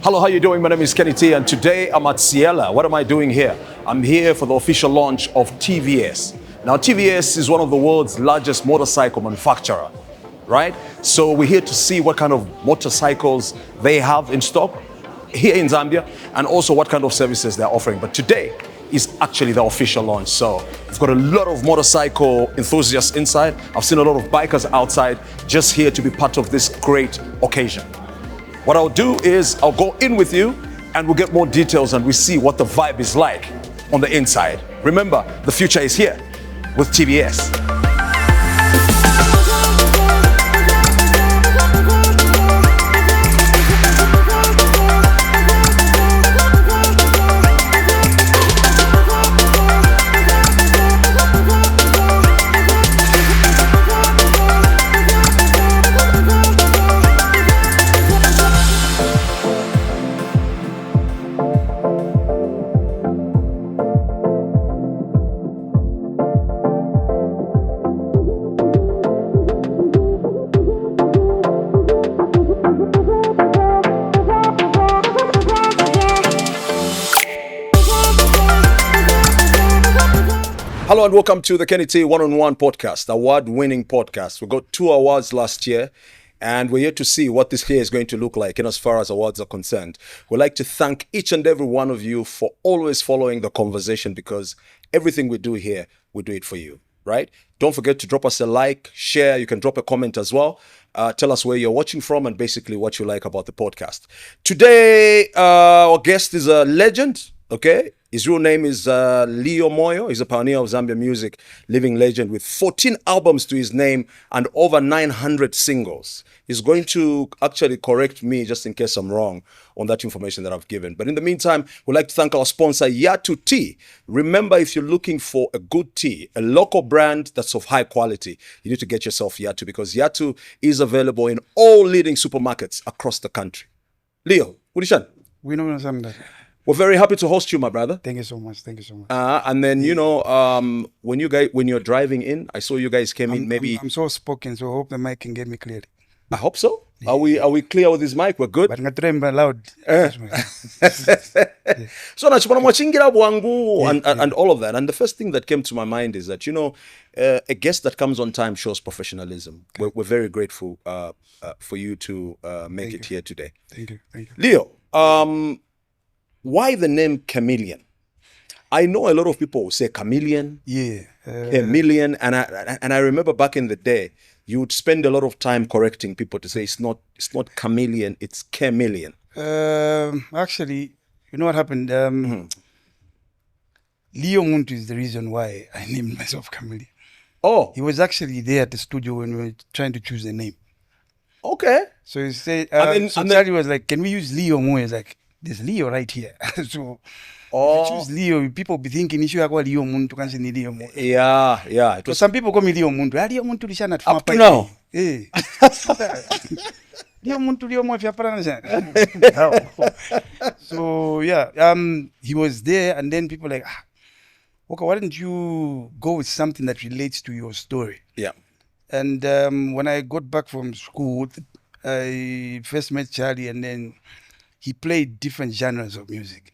Hello, how you doing? My name is Kenny T, and today I'm at Ciela. What am I doing here? I'm here for the official launch of TVS. Now, TVS is one of the world's largest motorcycle manufacturer, right? So we're here to see what kind of motorcycles they have in stock here in Zambia, and also what kind of services they're offering. But today is actually the official launch. So we've got a lot of motorcycle enthusiasts inside. I've seen a lot of bikers outside, just here to be part of this great occasion. What I'll do is I'll go in with you and we'll get more details and we see what the vibe is like on the inside. Remember, the future is here with TVS. Hello and welcome to the Kenny T One-on-One podcast, award-winning podcast. We got 2 awards last year and we're here to see what this year is going to look like in as far as awards are concerned. We'd like to thank each and every one of you for always following the conversation, because everything we do here, we do it for you, right? Don't forget to drop us a like, share. You can drop a comment as well. Tell us where you're watching from and basically what you like about the podcast. Today, our guest is a legend, okay? His real name is Leo Moyo. He's a pioneer of Zambian music, living legend with 14 albums to his name and over 900 singles. He's going to actually correct me just in case I'm wrong on that information that I've given. But in the meantime, we'd like to thank our sponsor, Yatu Tea. Remember, if you're looking for a good tea, a local brand that's of high quality, you need to get yourself Yatu, because Yatu is available in all leading supermarkets across the country. Leo, Udishan. We know something. We're very happy to host you, my brother. Thank you so much. Thank you so much. And then, you know, when you're driving in, I saw you guys came in. Maybe I'm so spoken, so I hope the mic can get me clearly. I hope so. Yeah. Are we clear with this mic? We're good. But I'm trying loud. So and all of that. And the first thing that came to my mind is that, you know, a guest that comes on time shows professionalism. Okay. We're very grateful for you to make it here today. Thank you. Thank you. Leo, why the name Kmiliam? I know a lot of people will say chameleon, Kmiliam, and I remember back in the day, you would spend a lot of time correcting people to say it's not chameleon, it's Kmiliam. Actually, you know what happened? Leo Muntu is the reason why I named myself Kmiliam. Oh, he was actually there at the studio when we were trying to choose the name. Okay. So he said, Charlie was like, "Can we use Leo more?" He's like, "There's Leo right here." So if you choose Leo, people be thinking issue like Leo Muntu can't say Leo Muntu. Yeah. So some people call me Leo Muntu. Leo Muntu lishana up to now. Leo Muntu Leo Mo So yeah, he was there, and then people like, okay, why don't you go with something that relates to your story? Yeah. And when I got back from school, I first met Charlie, and then he played different genres of music.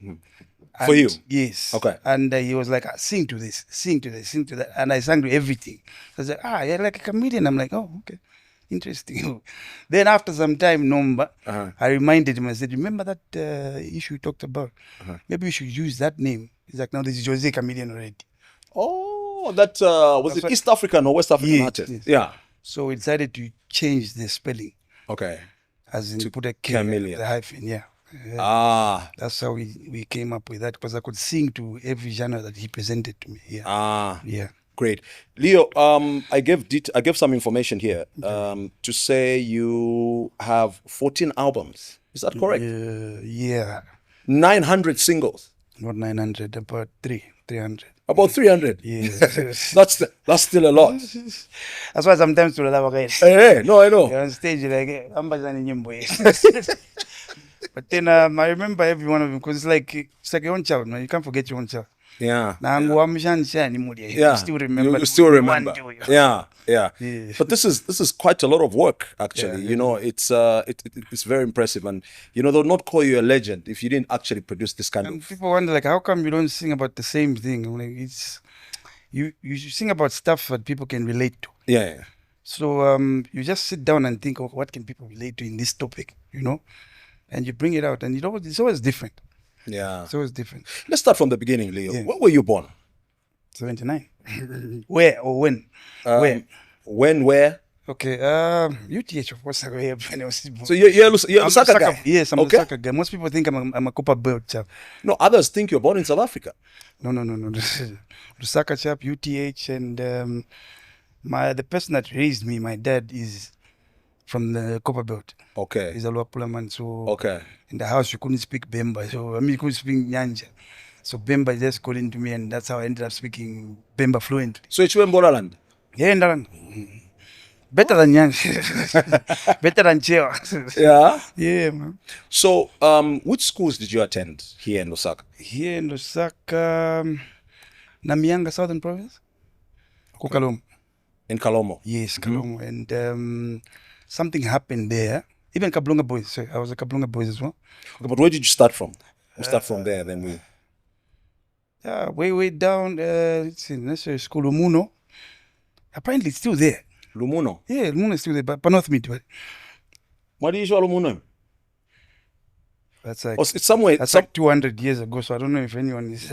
For you? Yes. Okay. And he was like, sing to this, sing to this, sing to that. And I sang to everything. So I was like, you're like a chameleon. I'm like, oh, okay. Interesting. Then after some time, I reminded him, I said, remember that issue we talked about? Maybe we should use that name. He's like, no, this is Jose Chameleon already. Oh, that was it East African or West African artist? Yes. Yeah. So we decided to change the spelling. Okay. As in to put a Chameleon. the hyphen, yeah. That's how we came up with that, because I could sing to every genre that he presented to me. Yeah. Yeah. Great. Leo, I gave some information here to say you have 14 albums. Is that correct? Yeah. 900 singles. Not 900, about 300. About 300? Yeah. That's still a lot. That's why sometimes to the guys. Hey, no, I know. You're on stage, you're like, I'm But then I remember every one of them, because it's like your own child, man. You can't forget your own child. Yeah. Nangu amshanishani muli. Yeah. You still remember. You still remember. One day. Yeah. Yeah. But this is quite a lot of work, actually. Yeah, You know, it's very impressive, and you know they'll not call you a legend if you didn't actually produce this kind And of. people wonder like, how come you don't sing about the same thing? I'm like, it's you sing about stuff that people can relate to. Yeah. So you just sit down and think, oh, what can people relate to in this topic? You know, and you bring it out, and you know it's always different. Yeah. It's always different. Let's start from the beginning, Leo. Yeah. Where were you born? 79. Where or when? Where? When? Where? Okay. UTH, of course. When I was born. So you're a I'm Lusaka guy? Yes, I'm Okay. a Lusaka guy. Most people think I'm a Copper Belt chap. No, others think you're born in South Africa. No. Lusaka chap, UTH, and the person that raised me, my dad, is from the Copper Belt. Okay. He's a Lupali man. So Okay. in the house you couldn't speak Bemba, so I mean you couldn't speak Nyanja. So Bemba just called into me, and that's how I ended up speaking Bemba fluently. So it's Mboraland. Yeah, Ndaran. Better than Nyanja. Better than Chewa. Yeah. Yeah, man. So which schools did you attend here in Lusaka? Here in Lusaka, Namyanga, Southern Province. Kukalomo. In Kalomo. Yes, Kalomo. And something happened there. Even Kablunga Boys. Sorry, I was a Kablunga Boys as well. Okay, but where did you start from? We start from there, then we. Yeah, way down. Let's see, nursery school, Lumuno. Apparently, it's still there. Lumuno. Yeah, Lumuno is still there, but North Mid. But What do you show Lumuno? that's like Oh, it's somewhere. that's like 200 years ago. So I don't know if anyone is.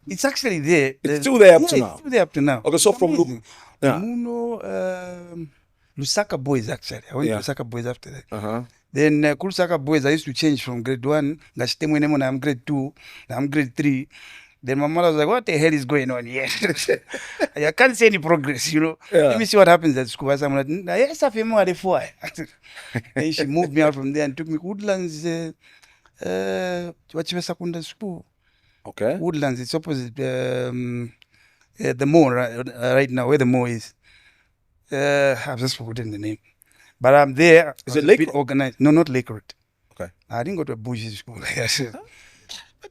It's actually there. It's still there up to now. It's still there up to now. Okay, so It's from amazing. yeah. Lumuno, Lusaka Boys actually. I went Yeah. to Lusaka Boys after that. Uh-huh. Then Lusaka Boys, I used to change from grade 1. I'm grade 2. I'm grade 3. Then my mother was like, what the hell is going on here? I can't see any progress, you know. Yeah. Let me see what happens at school. I'm like, yes, I feel more at the Then she moved me out from there and took me to Woodlands, secondary school. Okay. Woodlands, it's opposite the mall right now, where the mall is. I've just forgotten the name. But I'm there. Is it a Lake bit Road? organized. No, not Lake Road. Okay. I didn't go to a bougie school.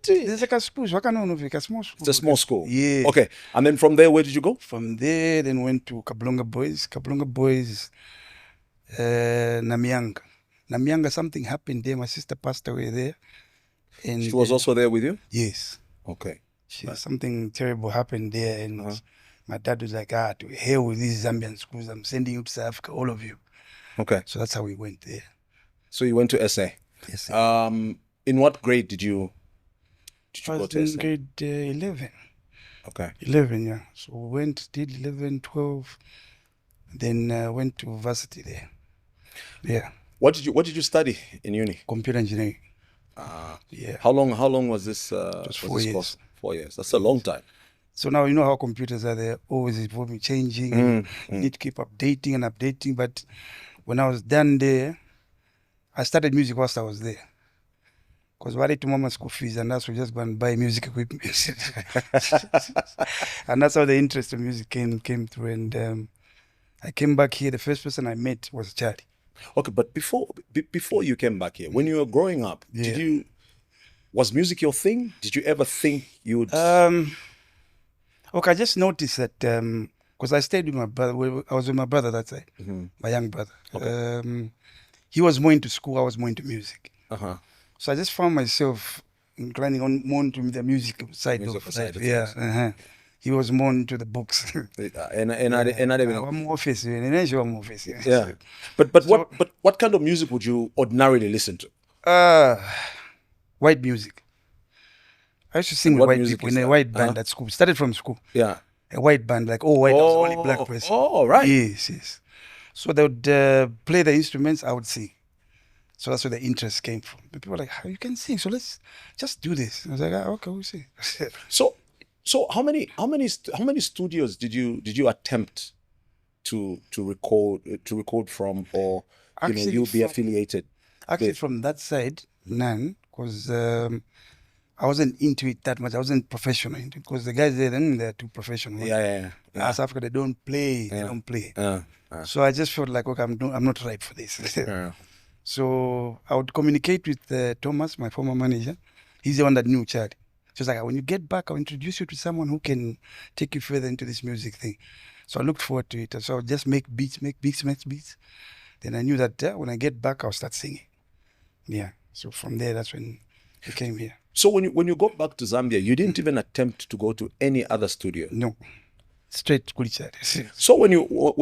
There's like a school. So I can't know if it's a small school. It's a small school. Yeah. Okay. And then from there, where did you go? From there, then went to Kablunga Boys. Kablunga Boys, Namyanga. Namyanga, something happened there. My sister passed away there. And She was also there with you? yes. Okay. Something terrible happened there, and my dad was like, to hell with these Zambian schools. I'm sending you to South Africa, all of you. Okay. So that's how we went there. So you went to SA. Yes. In what grade did you I go was to in SA? grade 11. Okay. 11, yeah. So did 11, 12, then went to varsity there. Yeah, What did you study in uni? computer engineering. Yeah. How long was this? was 4 this years. course? 4 years. That's a long time. So now you know how computers are, they're always evolving, changing. And you need to keep updating and updating. But when I was done there, I started music whilst I was there. Because I had to mama school fees, and that's we just go and buy music equipment. And that's how the interest in music came through. And I came back here. The first person I met was Charlie. Okay, but before you came back here, when you were growing up, was music your thing? Did you ever think you would? Okay, I just noticed that because I stayed with my brother. I was with my brother that side, my young brother. Okay. He was more into school. I was more into music. So I just found myself inclining more into the music side of life. Yeah. He was more into the books. I'm office. Yeah. But what kind of music would you ordinarily listen to? White music. I used to sing with white people in a white band at school. Started from school. Yeah. A white band, like all white, I was only black person. Oh, right. Yes. So they would play the instruments, I would sing. So that's where the interest came from. People were like, "How you can sing? So let's just do this." I was like, "Okay, we'll see." So how many studios did you attempt to record from, or Actually, you'll be affiliated? Actually, from that side, none, because I wasn't into it that much. I wasn't professional into it, because the guys there, they're too professional. Yeah. South Africa, they don't play. They don't play. So I just felt like, okay, I'm not ripe for this. So I would communicate with Thomas, my former manager, He's the one that knew Charlie. She was like, when you get back, I'll introduce you to someone who can take you further into this music thing. So I looked forward to it. So I'll just make beats. Then I knew that when I get back, I'll start singing. Yeah. So from there, that's when we came here. So when you got back to Zambia, you didn't even attempt to go to any other studio? No. Straight to Kulichari. So when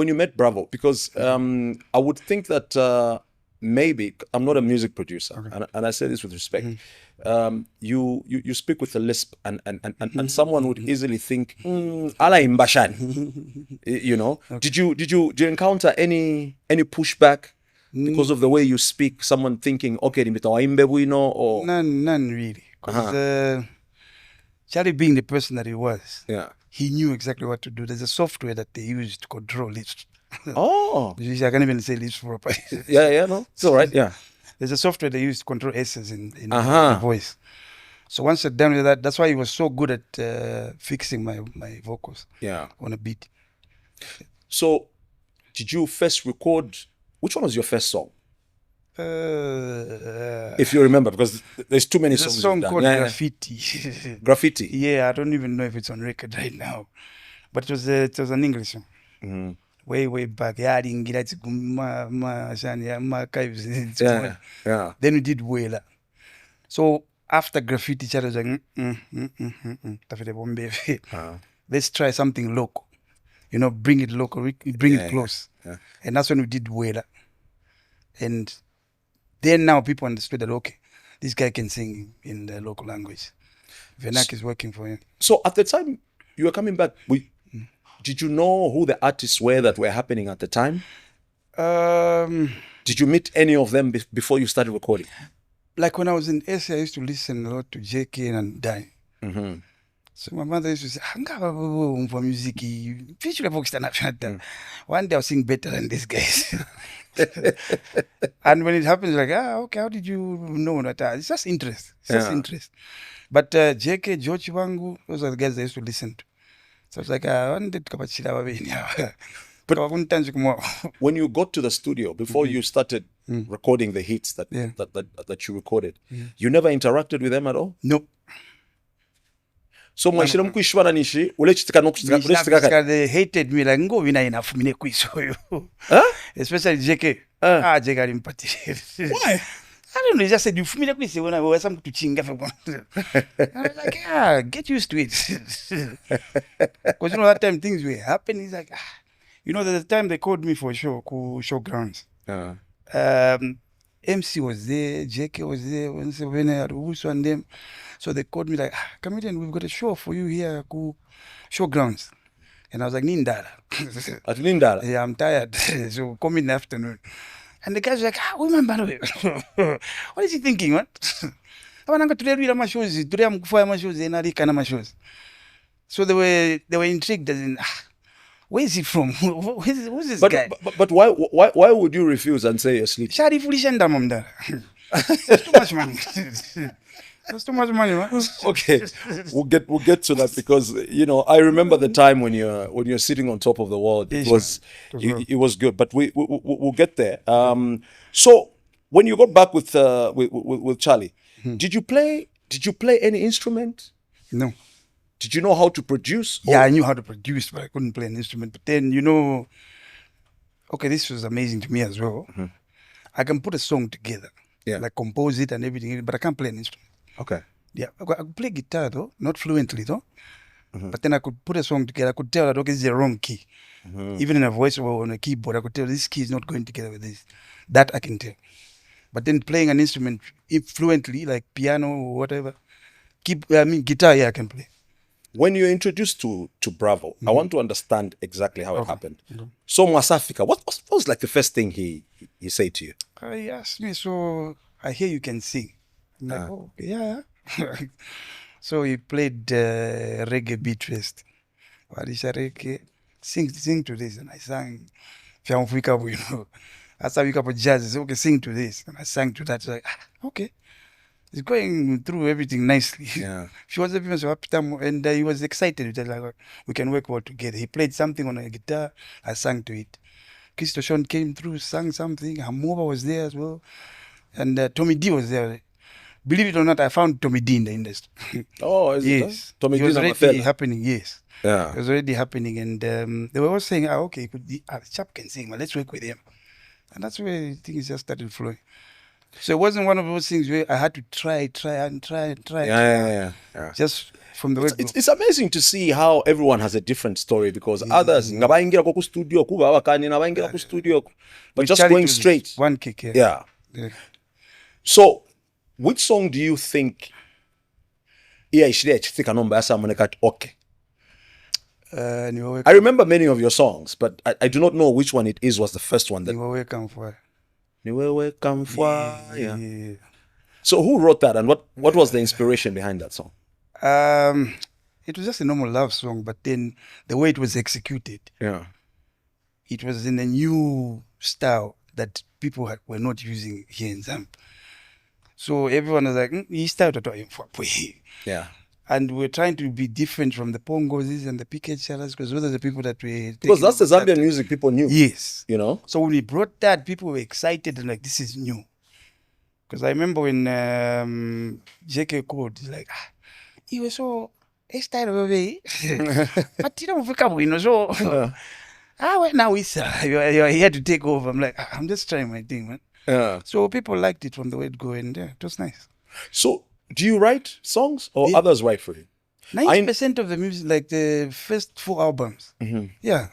you met Bravo, because I would think that maybe, I'm not a music producer, okay, and I say this with respect, you speak with a lisp, and someone would easily think, ala imbashan, you know. Okay. Did you encounter any pushback because of the way you speak? Someone thinking, okay, or none really, because Charlie being the person that he was, yeah, he knew exactly what to do. There's a software that they use to control lips. Oh, I can't even say lips properly. Yeah, no, it's all right. Yeah, there's a software they use to control S's in the voice. So once you're done with that, that's why he was so good at fixing my vocals. Yeah, on a beat. So, did you first record? Which one was your first song? If you remember, because there's too many songs. There's a song called Graffiti. Graffiti. Yeah, I don't even know if it's on record right now, but it was an English song. Mm-hmm. Way back. Yeah. Then we did Wela. So after Graffiti, Charlie was like, let's try something local. You know, bring it local, bring it close. Yeah. And that's when we did Wela. And then now people understood that, okay, this guy can sing in the local language. Venak is working for him. So at the time you were coming back, did you know who the artists were that were happening at the time? Did you meet any of them before you started recording? Like when I was in SA, I used to listen a lot to JK and Dai. Mm-hmm. So my mother used to say, for music, one day I'll sing better than these guys. And when it happens, like, okay, how did you know that? It's just interest. Interest. But JK, George Wangu, those are the guys I used to listen to. So it's like, but when you got to the studio, before you started recording the hits that you recorded, you never interacted with them at all? Nope. So they hated me like go wina enough mine kwiso. Especially JK. JK didn't. Why? I don't know, he just said you familiar with when I was some to chinga. I was like, get used to it. Because you know that time things were happening. He's like, you know, there's a time they called me for a show called Showgrounds. MC was there, JK was there, when I had Wusu and them. So they called me like, Kmiliam, we've got a show for you here called Showgrounds. And I was like, Nindala. At Nindala? Yeah, I'm tired. So come in the afternoon. And the guys were like, what is he thinking, man? So they were intrigued as in, where is he from? Who's this guy? But why would you refuse and say you're sleeping? That's too much, man. That's too much money, man. Okay, we'll get to that, because you know I remember the time when you're sitting on top of the world. It was good, but we'll get there. So when you got back with Charlie, did you play any instrument? No. Did you know how to produce? Yeah, I knew how to produce, but I couldn't play an instrument. But then, you know, okay, this was amazing to me as well. Mm-hmm. I can put a song together, like compose it and everything, but I can't play an instrument. Okay. Yeah, I could play guitar though, not fluently though. Mm-hmm. But then I could put a song together. I could tell that, okay, this is the wrong key. Mm-hmm. Even in a voice or on a keyboard, I could tell this key is not going together with this. That I can tell. But then playing an instrument fluently, like piano or whatever, guitar, I can play. When you're introduced to Bravo, I want to understand exactly how it happened. Mm-hmm. So Mwasafika, what was like the first thing he said to you? He asked me, so I hear you can sing. I'm like, oh, yeah. So he played reggae beat first. Warisha reggae, sing to this. And I sang, you know. I sang jazz. I said, okay, sing to this. And I sang to that. So like, okay. He's going through everything nicely. Yeah. She was and he was excited. He was like, we can work well together. He played something on a guitar. I sang to it. Christo Sean came through, sang something. Hamova was there as well. And Tommy D was there. believe it or not, I found Tommy D in the industry. Oh, is it? Yes. Tommy It D was na already Mafela. happening, yes. Yeah. It was already happening, and they were all saying, okay, the chap can sing, but let's work with him. And that's where things just started flowing. So it wasn't one of those things where I had to try. Yeah. Just from the word go. It's amazing to see how everyone has a different story, because others ngabayingira ku studio kuba abakani nabayingira ku studio, but With just Charlie going it was straight. One kick, yeah. Yeah. So, which song do you think ichithika nomba yasamune kati okay? I remember many of your songs, but I do not know which one it is was the first one that Niwewe Kamfwa. Yeah. So who wrote that, and what was the inspiration behind that song? It was just a normal love song, but then the way it was executed, it was in a new style that people were not using here in Zambia. So everyone was like, he started to Yeah. and we're trying to be different from the Pongozis and the PK Chalas, because those are the people that we Because that's the Zambian music people knew. Yes. You know? So when we brought that, people were excited and like, this is new. Because I remember when JK called, he's like, he was so style of way. But you don't come, you know, so well, now you're here to take over. I'm like, I'm just trying my thing, man. Yeah. So people liked it from the way it go, and it was nice. So do you write songs or others write for you? 90% of the music, like the first 4 albums, yeah.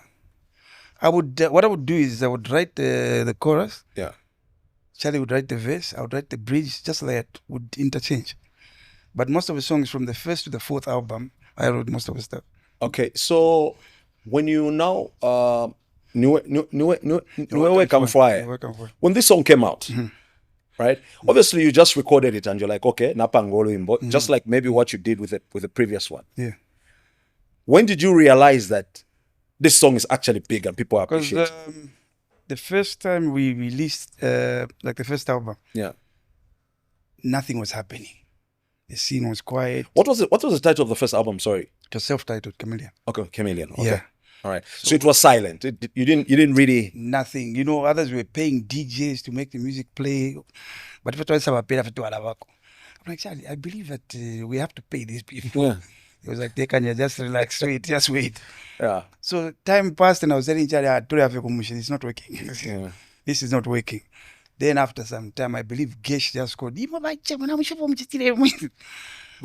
What I would do is I would write the chorus. Yeah. Charlie would write the verse. I would write the bridge, just like that, would interchange. But most of the songs from the first to the 4th album, I wrote most of the stuff. Okay, so when you now Niwewe Kamfwa, when this song came out, right? Obviously, you just recorded it and you're like, okay, napangolo imbo, just like maybe what you did with the previous one. Yeah. When did you realize that this song is actually big and people appreciate it? The first time we released, like the first album, nothing was happening. The scene was quiet. What was the title of the first album? Sorry. It was self-titled, Kmiliam. Okay, Kmiliam. Okay. Yeah. All right. So it was silent. You didn't really. Nothing. You know, others were paying DJs to make the music play. But if it was I'm like, Charlie, I believe that we have to pay these people. Yeah. It was like, they can just relax, just wait. Yeah. So time passed and I was telling Charlie, it's not working. Yeah. This is not working. Then after some time, I believe Gesh just called. With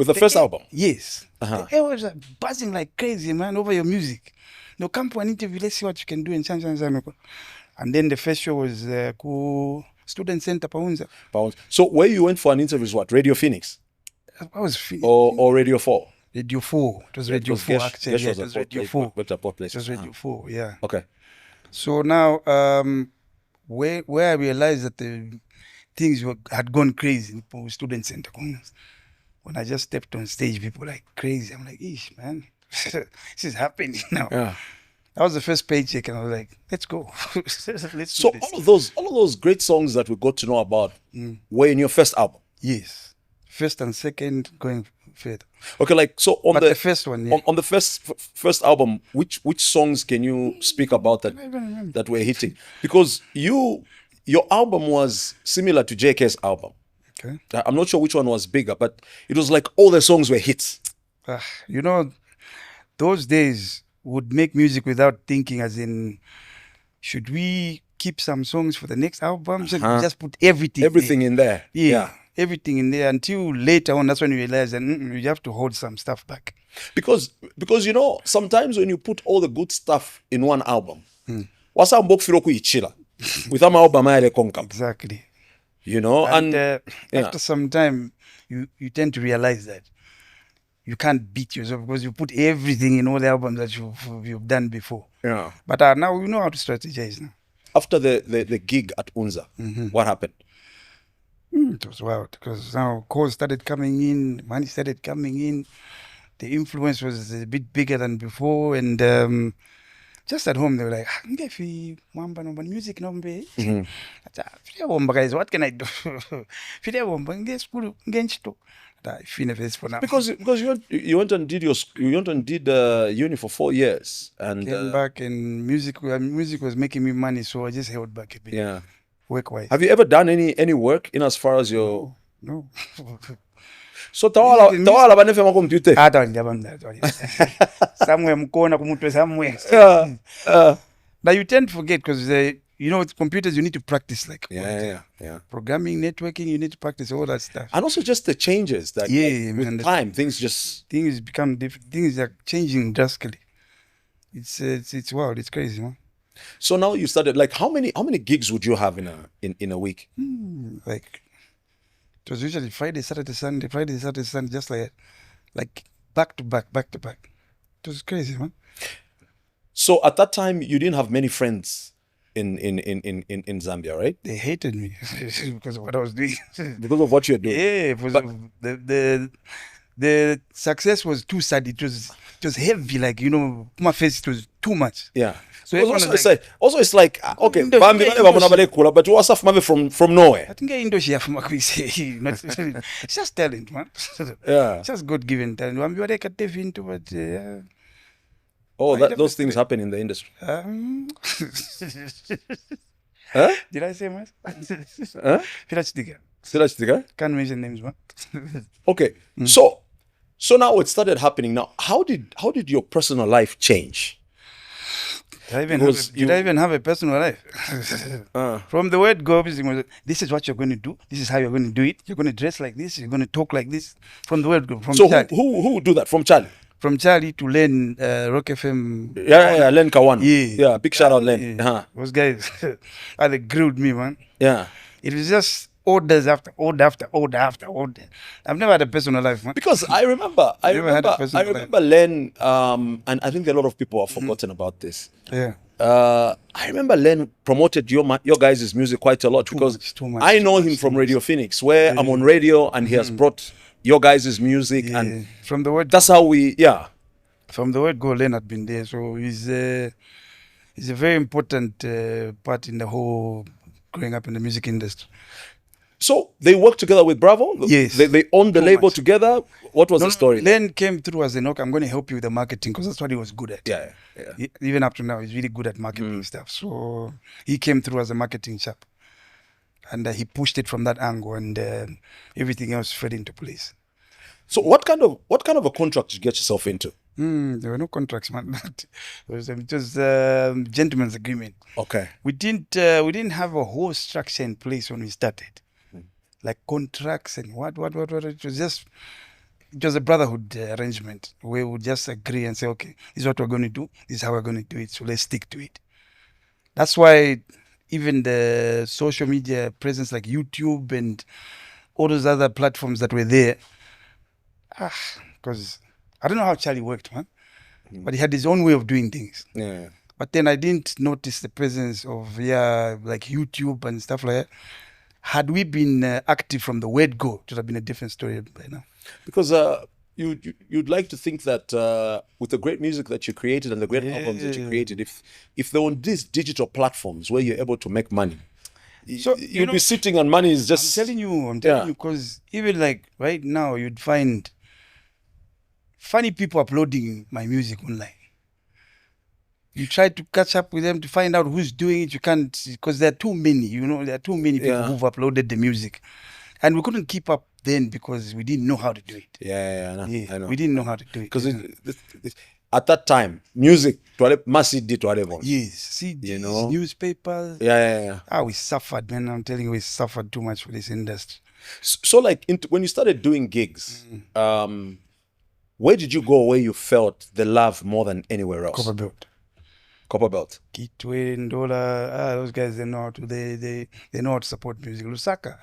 the first album? Yes. It was buzzing like crazy, man, over your music. No, come for an interview, let's see what you can do in Chansa. And then the first show was Student Center Paunza. So where you went for an interview is what? Radio Phoenix? I was or Radio 4? Radio 4. It was Radio 4, actually. Yeah, it was Radio 4. It was Radio 4, yeah. Okay. So now, where I realized that the things had gone crazy for Student Center. When I just stepped on stage, people were like crazy. I'm like, ish, man, this is happening now. Yeah. That was the first paycheck, and I was like, let's go. Let's so do this. all of those great songs that we got to know about were in your first album? Yes. First and second going further. Okay, like so on the first one, yeah. on the first album, which songs can you speak about that were hitting? Because your album was similar to JK's album. Okay. I'm not sure which one was bigger, but it was like all the songs were hits. You know, those days would make music without thinking, as in, should we keep some songs for the next album? So just put everything in there. Yeah. Everything in there until later on. That's when you realize that you have to hold some stuff back. Because you know, sometimes when you put all the good stuff in one album, wasa mbok firo kuichila with an album exactly. You know, and after some time, you tend to realize that you can't beat yourself because you put everything in all the albums that you've done before. Yeah. But now you know how to strategize now. After the gig at Unza, what happened? It was wild because now calls started coming in, money started coming in. The influence was a bit bigger than before, and just at home they were like, music guys, what can I do? Because you went and did uni for 4 years and came back, and music was making me money, so I just held back a bit. Yeah. Work-wise. Have you ever done any work in as far as your... No. So tawala banefe makompyuta. Somewhere mkona kumutwe somewhere. But you tend to forget because with computers you need to practice Yeah. Programming, networking, you need to practice all that stuff. And also just the changes that with time things become different. Things are changing drastically. It's wild. It's crazy, man. So now you started, like, how many gigs would you have in a week? Like, it was usually Friday, Saturday, Sunday, just like back to back. It was crazy, man. So at that time you didn't have many friends in Zambia, right? They hated me because of what I was doing. Because of what you're doing. Yeah, the success was too sad. It was heavy, like, my face, it was too much. Yeah. So it's like okay, Bambi but you are from nowhere. I think it's just talent, man. Yeah. It's just God given talent. Those things happen in the industry. Did I say much? Can't mention names, man. Okay. So now it started happening. Now, how did your personal life change? Did I even have a personal life? From the word go, this is what you're going to do. This is how you're going to do it. You're going to dress like this. You're going to talk like this. From the word go. So who would do that? From Charlie? From Charlie to Len, Rock FM. Yeah, Len Kawan. Yeah. Big shout out, Len. Those guys, they grilled me, man. Yeah. It was just orders after order. I've never had a personal life, man. Because I remember Len, and I think a lot of people have forgotten about this. Yeah. I remember Len promoted your guys' music quite a lot too much, I know him from Radio Phoenix, where I'm on radio, and he has brought your guys' music, and from the word, that's how from the word go, Len had been there, so he's a very important part in the whole growing up in the music industry. So they worked together with Bravo? Yes. They owned the label together? What was the story? Len came through as an I'm going to help you with the marketing, because that's what he was good at. Yeah. Even up to now, he's really good at marketing stuff. So he came through as a marketing chap. And he pushed it from that angle, and everything else fell into place. So what kind of a contract did you get yourself into? There were no contracts, man. It was gentleman's agreement. Okay. We didn't have a whole structure in place when we started, like contracts and what. It was a brotherhood arrangement. We would just agree and say, okay, this is what we're going to do. This is how we're going to do it. So let's stick to it. That's why even the social media presence like YouTube and all those other platforms that were there, because I don't know how Charlie worked, man, but he had his own way of doing things. Yeah. But then I didn't notice the presence of like YouTube and stuff like that. Had we been active from the word go, it would have been a different story by now. Because you'd like to think that with the great music that you created and the great albums that you created, if there were these digital platforms where you're able to make money, so you'd be sitting and money is just... I'm telling you, because even like right now, you'd find funny people uploading my music online. You try to catch up with them to find out who's doing it. You can't, because there are too many, there are too many people who've uploaded the music. And we couldn't keep up then because we didn't know how to do it. I know. We didn't know how to do it. Because at that time, music, massive did whatever. Yes, CDs, newspapers. Yeah. We suffered, man. I'm telling you, we suffered too much for this industry. So like, when you started doing gigs, where did you go where you felt the love more than anywhere else? Copperbelt. Kitwe, Ndola, those guys, they know how to they know how to support music. Lusaka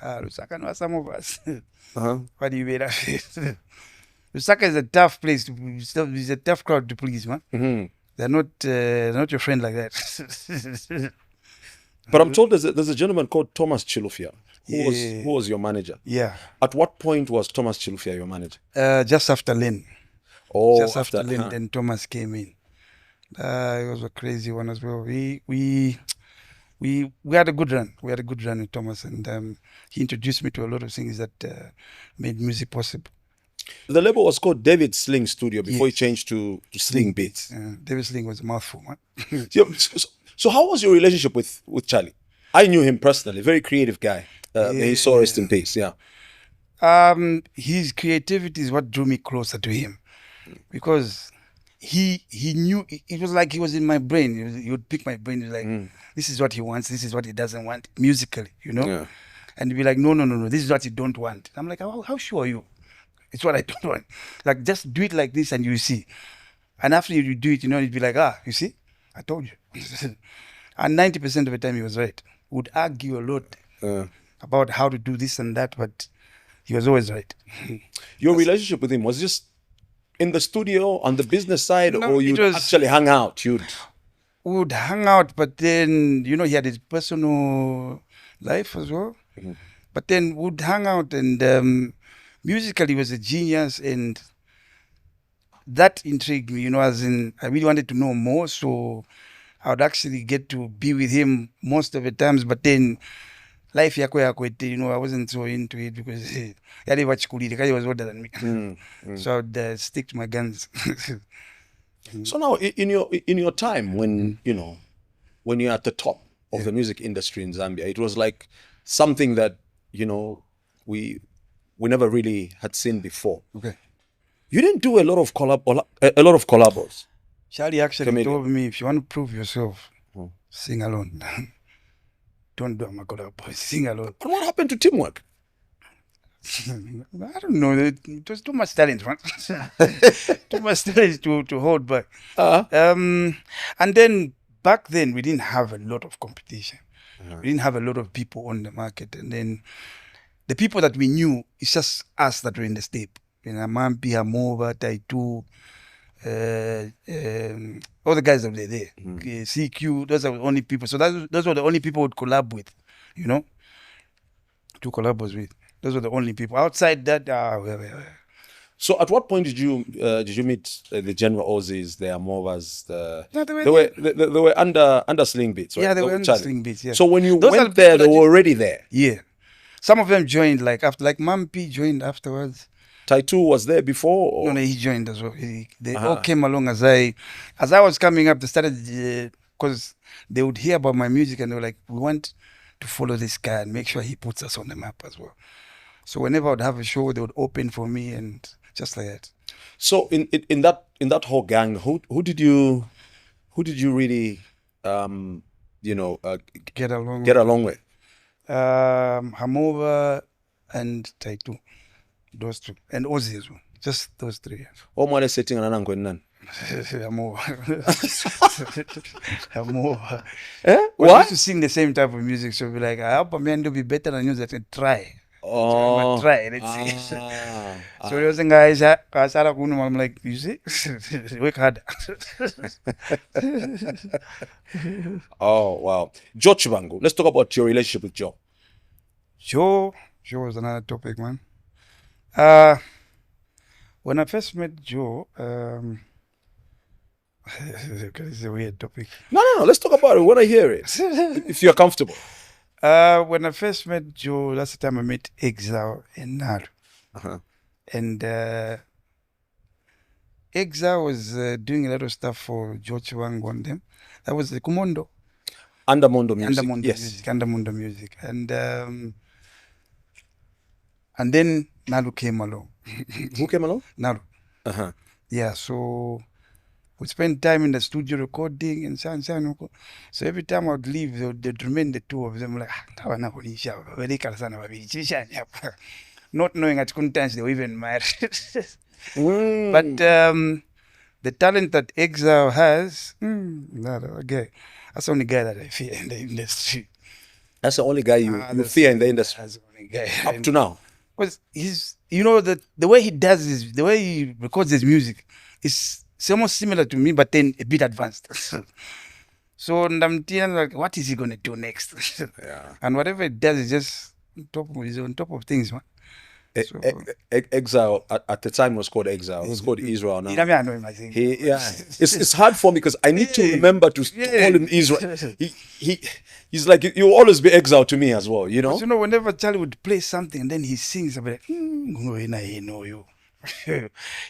know some of us. What do you mean? Lusaka is a tough place it's a tough crowd to please, man. They're not your friend like that. But I'm told there's a gentleman called Thomas Chilufya who was your manager. Yeah. At what point was Thomas Chilufya your manager? Just after Len. Just after Len, then Thomas came in. It was a crazy one as well. We had a good run. We had a good run with Thomas, and he introduced me to a lot of things that made music possible. The label was called David Sling Studio before he changed to Sling Beats. David Sling was a mouthful, man. So how was your relationship with Charlie? I knew him personally, very creative guy. He saw rest in peace. Yeah. His creativity is what drew me closer to him, because he knew, it was like he was in my brain. He would pick my brain. He was like, this is what he wants, this is what he doesn't want musically, Yeah. and he'd be like, no, this is what you don't want. I'm like, how sure are you? It's what I don't want. Like, just do it like this and you see. And after you do it, he'd be like, you see, I told you. And 90% of the time he was right. Would argue a lot about how to do this and that, but he was always right. Your relationship with him was just in the studio on the business side, No, or you actually hung out? We would hang out, but then, he had his personal life as well. But then would hang out, and musically he was a genius, and that intrigued me, as in I really wanted to know more, so I would actually get to be with him most of the times. But then life yakwete, I wasn't so into it, because he was older than me. So I would stick to my guns. So now, in your time when when you're at the top of the music industry in Zambia, it was like something that we never really had seen before. Okay. You didn't do a lot of collabos. Charlie actually Kmiliam. told me, if you want to prove yourself, sing alone. Don't do a collab, sing alone. And what happened to teamwork? I don't know. It was too much talent, man. Too much talent to hold back. And then back then, we didn't have a lot of competition. We didn't have a lot of people on the market. And then the people that we knew, it's just us that were in the stable. Mwape, Mwape, Taitu, all the guys that were there. CQ, those are the only people. So those were the only people would collab with, to collabos with. Those were the only people. Outside that, So at what point did you meet the General Aussies, the Amovas? No, they were under Sling Beats, right? Yeah, they were under Sling Beats, yeah. So when you Those are went the there, people they that were already there. Yeah. Some of them joined after, like Mwape joined afterwards. Taitu was there before? Or? No, he joined as well. They all came along as I was coming up. They started, because they would hear about my music and they were like, we want to follow this guy and make sure he puts us on the map as well. So whenever I would have a show, they would open for me, and just like that. So in that whole gang, who did you really Get along with? Hamova and Taitu, those two, and Ozzy as well. Just those three. Omwale setting anango nani? Hamova. What? We used to sing the same type of music, so we'd be like, I hope a man to be better than you. That try. Oh. So try. Let's see. So there was a guy. I'm like, you see, work hard. Oh wow, Joe Chibangu. Let's talk about your relationship with Joe. Joe was another topic, man. When I first met Joe, it's a weird topic. No. Let's talk about it. I want to hear it. If you're comfortable. When I first met Joe, that's the time I met Exile and Naru. And Exile was doing a lot of stuff for George Wango and them. That was the Kumondo. Under Mondo Music. Under Mondo Music. And then Naru came along. Who came along? Naru. Yeah, so we spent time in the studio recording and so. So every time I would leave, they'd remain the two of them, like, not knowing at times they were even married. But the talent that Exile has, that's the only guy that I fear in the industry. That's the only guy you fear in the industry. That's the only guy. Up to now. Because he's, the way he does the way he records his music is almost similar to me, but then a bit advanced. So I'm like, what is he gonna do next? Yeah. And whatever he does is just he's on top of things, man. So, Exile at the time was called Exile. It's called Israel now. I know him, I think. It's hard for me because I need to remember to call him Israel. He's like, you'll always be Exile to me as well, you know. You know, whenever Charlie would play something and then he sings, I'll be like, I know you.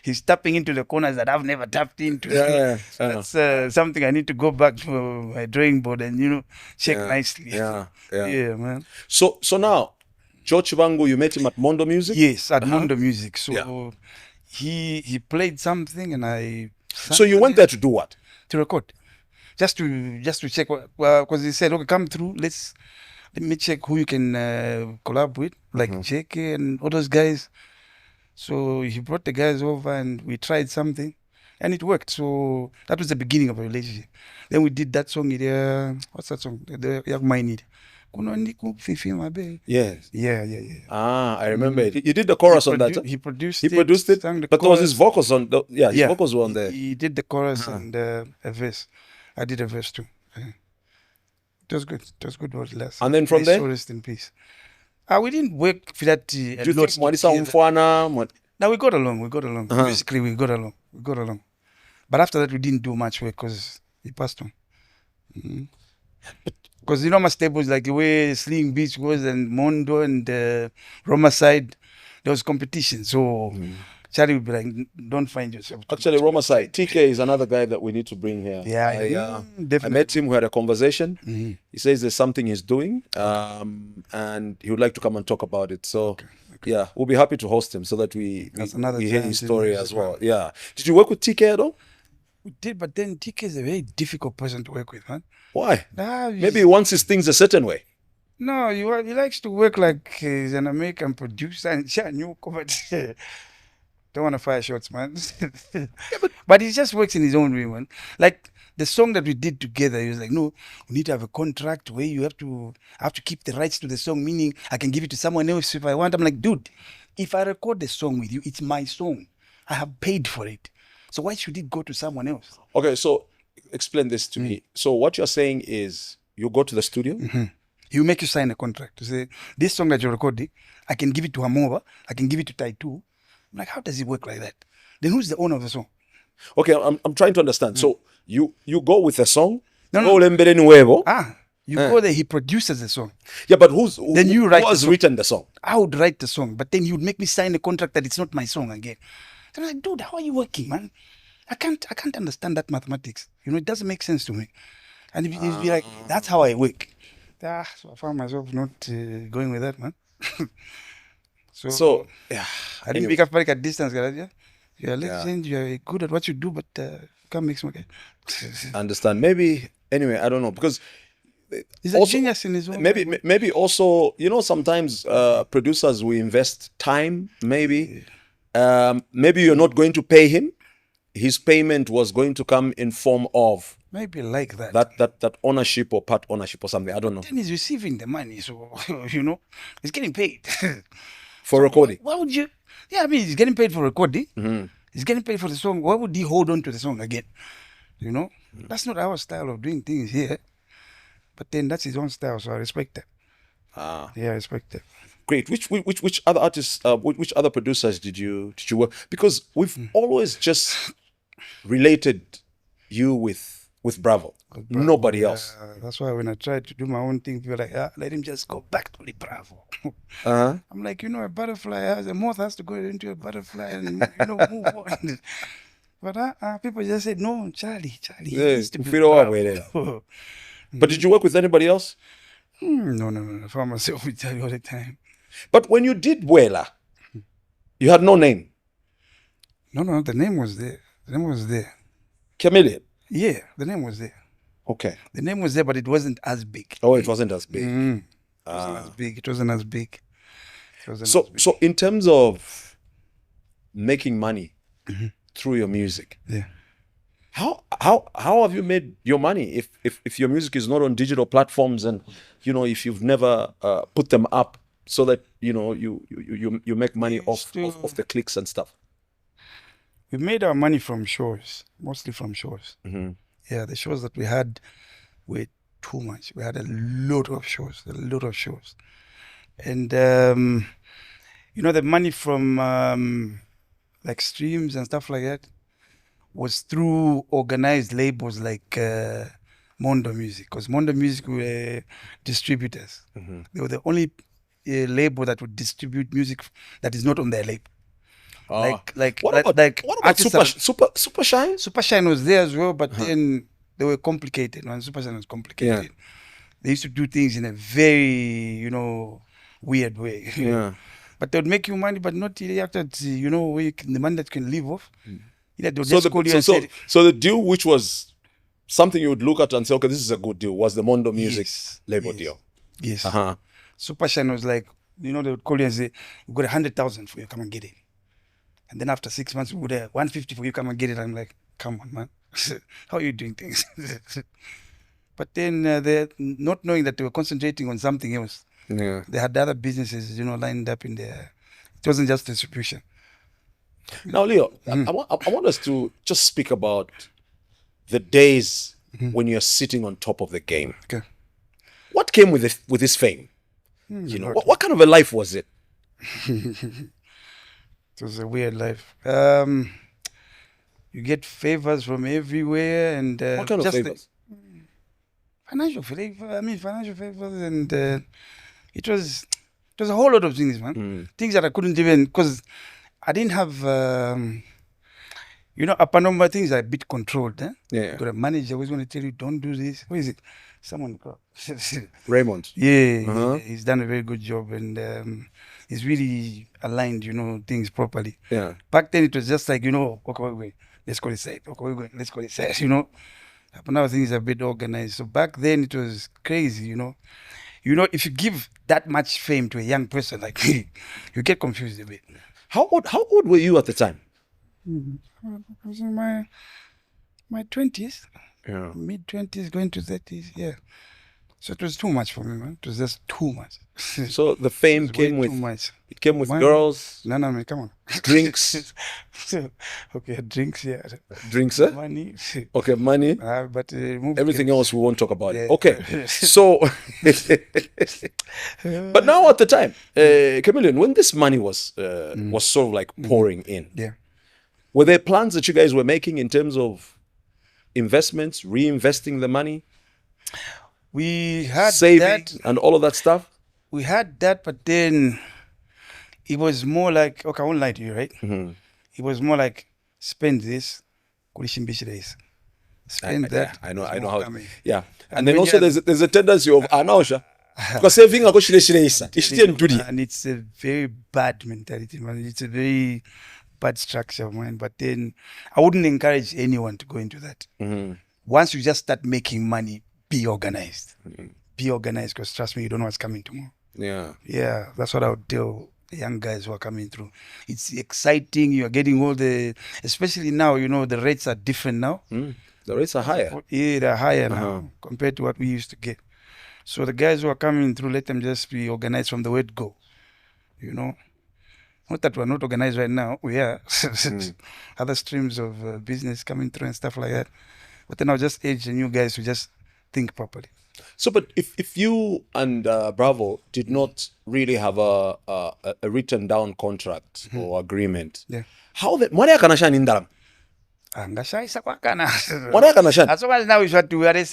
He's tapping into the corners that I've never tapped into. That's something I need to go back to my drawing board and check nicely. Yeah, man. So now, George Chivangu, you met him at Mondo Music? Yes, at Mondo Music. So he played something and I sang So you went there to do what? to record. Just to check, because he said, okay, come through, let me check who you can collab with, like JK and all those guys. So he brought the guys over and we tried something and it worked. So that was the beginning of a relationship. Then we did that song, what's that song? The Yak Mainid. Yes. Yeah. I remember it. You did the chorus on that. He produced it, sang the but there was chorus. his vocals on. His vocals were on there. He did the chorus and a verse. I did a verse too. Yeah. It was good. It was good. What last. And then from there, so rest in peace. We didn't work for that. Do you think Mwadisa Umfwana? No, we got along. Basically, we got along. But after that, we didn't do much work because he passed on. Because my stables, like the way Sling Beach was and Mondo and Roma side, there was competition. So Charlie would be like, don't find yourself. Actually, Roma side, TK is another guy that we need to bring here. Definitely. I met him, we had a conversation. He says there's something he's doing and he would like to come and talk about it. So, yeah, we'll be happy to host him so that we hear his story as well. Yeah. Did you work with TK at all? We did, but then TK is a very difficult person to work with, man. Why? Maybe he wants his things a certain way. No, he likes to work like he's an American producer and don't want to fire shots, man. But he just works in his own way, man. Like the song that we did together, he was like, no, we need to have a contract where you have to keep the rights to the song, meaning I can give it to someone else if I want. I'm like, dude, if I record the song with you, it's my song. I have paid for it. So why should it go to someone else? Okay, so explain this to me. So what you're saying is you go to the studio. He'll make you sign a contract to say, this song that you're recording, I can give it to Hamova, I can give it to Taitu. I'm like, how does it work like that? Then who's the owner of the song? Okay, I'm trying to understand. So you go with a song. No. You go there, he produces the song. Yeah, but who has written the song? I would write the song, but then he would make me sign a contract that it's not my song again. So I'm like, dude, how are you working, man? I can't understand that mathematics. It doesn't make sense to me. And he'd be like, that's how I work. So I found myself not going with that, man. So I didn't become like a distance, guys. You're a legend, you're good at what you do, but can't mix okay. Understand. Maybe anyway, I don't know, because he's a genius in his own way. Maybe also, sometimes producers will invest time, maybe. Maybe you're not going to pay him. His payment was going to come in form of maybe like that. That ownership or part ownership or something. I don't know. Then he's receiving the money, so he's getting paid. For recording. Why would you? Yeah, I mean, he's getting paid for recording. He's getting paid for the song. Why would he hold on to the song again? That's not our style of doing things here. But then that's his own style, so I respect that. Yeah, I respect that. Great. Which other artists? Which other producers did you work? Because we've always just related you with Bravo. Nobody else. That's why when I tried to do my own thing, people are like, let him just go back to the Bravo. I'm like, a butterfly a moth has to go into a butterfly and move on. But people just said, no, Charlie. Yeah, but did you work with anybody else? No. I found myself with Charlie all the time. But when you did Wela, you had no name. No, the name was there. Kmiliam. Yeah, the name was there. Okay. The name was there, but it wasn't as big. Oh, it wasn't as big. It wasn't as big. So in terms of making money through your music, how have you made your money if your music is not on digital platforms and if you've never put them up so that you make money off the clicks and stuff? We made our money from shows, mostly from shows. Yeah, the shows that we had were too much. We had a lot of shows. And, the money from like streams and stuff like that was through organized labels like Mondo Music. Because Mondo Music were distributors. They were the only label that would distribute music that is not on their label. What about Super Shine? Super Shine was there as well, but then they were complicated. Super Shine was complicated. They used to do things in a very, weird way. Yeah. But they would make you money, but not really after, you know, where you can, the money that you can live off. Yeah, they would So just call you and say, so the deal, which was something you would look at and say, okay, this is a good deal, was the Mondo Music yes, label yes, deal. Yes. Uh-huh. Super Shine was like, you know, they would call you and say, we got 100,000 for you, come and get it. And then after 6 months, we would have 150 for you, come and get it. I'm like, come on, man. How are you doing things? But then they not knowing that they were concentrating on something else. Yeah. They had other businesses, you know, lined up in there. It wasn't just distribution. Now, Leo, I want us to just speak about the days when you're sitting on top of the game. Okay. What came with this fame? You know, what kind of a life was it? It was a weird life. You get favors from everywhere, and What kind of just favors? financial favors, and it was a whole lot of things, man. Things that I couldn't even, because I didn't have, you know, upper number things are a bit controlled. Yeah. Got a manager who's going to tell you, don't do this. What is it? Someone called Raymond. Yeah, he's done a very good job, and he's really aligned, you know, things properly. Yeah. Back then it was just like, you know, okay, wait, let's call it side. Okay, wait, let's call it side, you know. But now things are a bit organized. So back then it was crazy, you know. You know, if you give that much fame to a young person like me, you get confused a bit. How old were you at the time? I was in my 20s, Yeah. mid-20s, going to 30s, yeah. So it was too much for me, man. It was just too much. So the fame came Way with too much. it came with Man. girls, No, man, come on. drinks, Okay, drinks, yeah. drinks, eh? Money. Okay, money. But Everything else we won't talk about. Yeah. Okay, so but now at the time, Kmiliam, when this money was sort of like pouring in, Yeah. were there plans that you guys were making in terms of investments, reinvesting the money, We had saving, that. and all of that stuff? We had that, but then it was more like, okay, I won't lie to you, right? It was more like, spend this, kulishimbisha this. Spend that. I know it's more how. coming. Yeah, And and then when also you there's a tendency of anaosha because saving ako shireshiresa ishitiye ntuli. And it's a very bad mentality, man. It's a very bad structure, man. But then I wouldn't encourage anyone to go into that. Once you just start making money, be organized. Be organized, because trust me, you don't know what's coming tomorrow. Yeah. Yeah, that's what I would tell the young guys who are coming through. It's exciting. You are getting all the, especially now, you know, the rates are different now. The rates are higher. Yeah, they're higher now compared to what we used to get. So the guys who are coming through, let them just be organized from the word go. You know, not that we're not organized right now. We are other streams of business coming through and stuff like that. But then I'll just urge the new guys to just think properly. So, but if you and Bravo did not really have a written down contract or agreement, Yeah. how the money can shine in that? Angashaisa kwakana. Money can shine. As long as now we should do a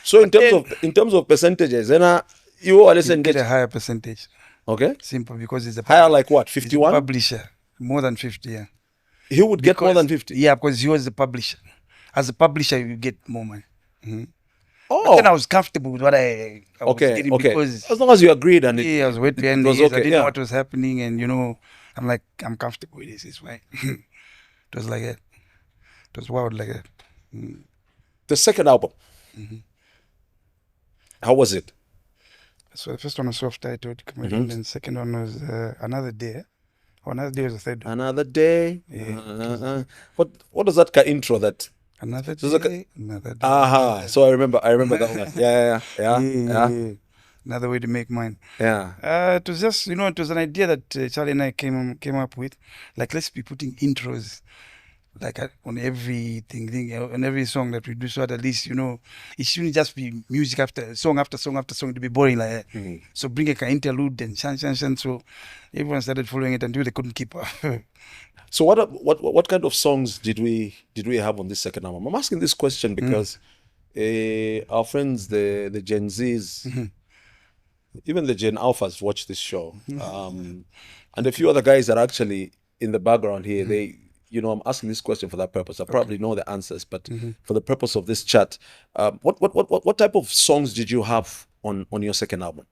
So in terms of percentages, then you are listen get a get higher percentage. okay. Simple, because it's a Higher like what? he's a 51? publisher. More than 50, yeah. He would get more than 50. Yeah, because he was the publisher. As a publisher, you get more money. But Oh, then I was comfortable with what I was okay, getting, okay. because As long as you agreed and it, yeah, I was waiting behind the was ears. okay, I didn't yeah. know what was happening, and you know, I'm like, I'm comfortable with this. It's fine. It was like that. It was wild like that. the second album, how was it? So the first one was self-titled, Kmiliam, and the second one was Another Day. Oh, Another Day was the third one. Another day. What does that intro that? Another So it's like Day, Another Day. Aha. So I remember that one. Yeah. Another way to make mine. Yeah. It was just, you know, it was an idea that Charlie and I came up with. Like, let's be putting intros, like on everything, on every song that we do, so that at least, you know, it shouldn't just be music after song after song after song to be boring like that. So bring a interlude and shan. So everyone started following it until they couldn't keep up. So what kind of songs did we have on this second album? I'm asking this question because our friends, the Gen Zs, even the Gen Alphas watch this show, and a few other guys that are actually in the background here. They, you know, I'm asking this question for that purpose. I probably know the answers, but for the purpose of this chat, what type of songs did you have on your second album?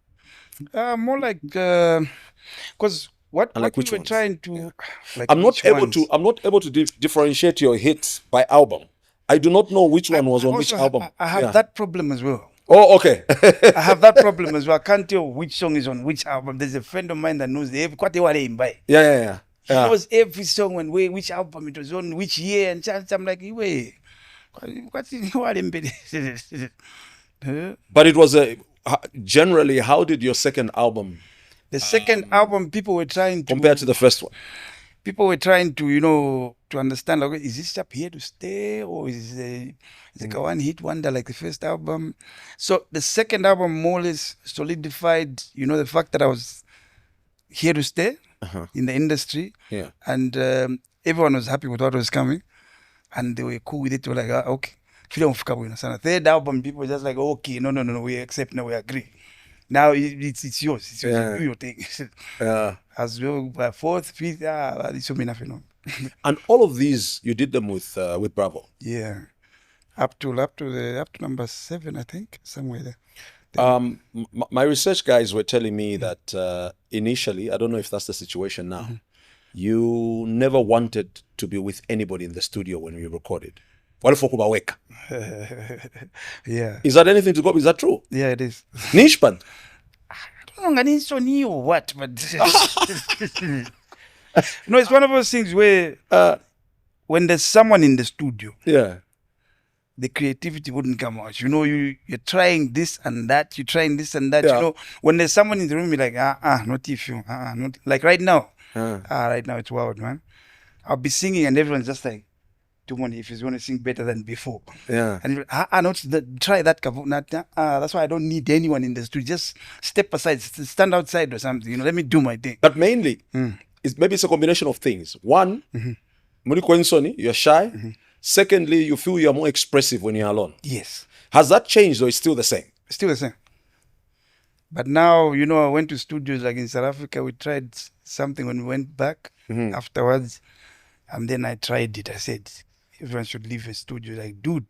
More like because what And like we which were ones? trying to like. I'm not which able ones? to. I'm not able to differentiate your hits by album. I do not know which one was I on which also album. I have Yeah. that problem as well. Oh, okay. I have that problem as well. I can't tell which song is on which album. There's a friend of mine that knows every quite a while by. Yeah, yeah, yeah. He Yeah. knows every song and which album it was on, which year and Chansa. I'm like, wait, what's in what embedded? But it was generally. How did your second album The second album, people were trying to compare to the first one? people were trying to, you know, to understand, like, is this up here to stay, or is it like a one-hit wonder like the first album? So the second album more or less solidified, you know, the fact that I was here to stay in the industry, Yeah. and everyone was happy with what was coming, and they were cool with it. They were like, okay. Third album, people were just like, okay, no, we accept, no, we agree. Now it's yours. It's yours. Yeah. You do your thing. Yeah. As well, fourth, fifth, it's so many nothing. And all of these, you did them with Bravo. Yeah, up to number 7, I think, somewhere there. My research guys were telling me that initially, I don't know if that's the situation now, you never wanted to be with anybody in the studio when we recorded. Yeah, Is that anything to go? Is that true? yeah, it is. Niche band. I don't know, I need so new or what, but no, it's one of those things where when there's someone in the studio, Yeah. the creativity wouldn't come out. You know, you're trying this and that, you're trying this and that. Yeah. You know, when there's someone in the room, you're like, not if you, not like right now. Right now it's wild, man. I'll be singing and everyone's just like, if he's going to sing better than before. Yeah. And try that. That's why I don't need anyone in the studio. Just step aside, stand outside or something. You know, let me do my thing. But mainly, maybe it's a combination of things. One, you're shy. Secondly, you feel you're more expressive when you're alone. Yes. Has that changed or it's still the same? Still the same. But now, you know, I went to studios like in South Africa. We tried something when we went back afterwards. And then I tried it. I said, everyone should leave a studio. Like, dude,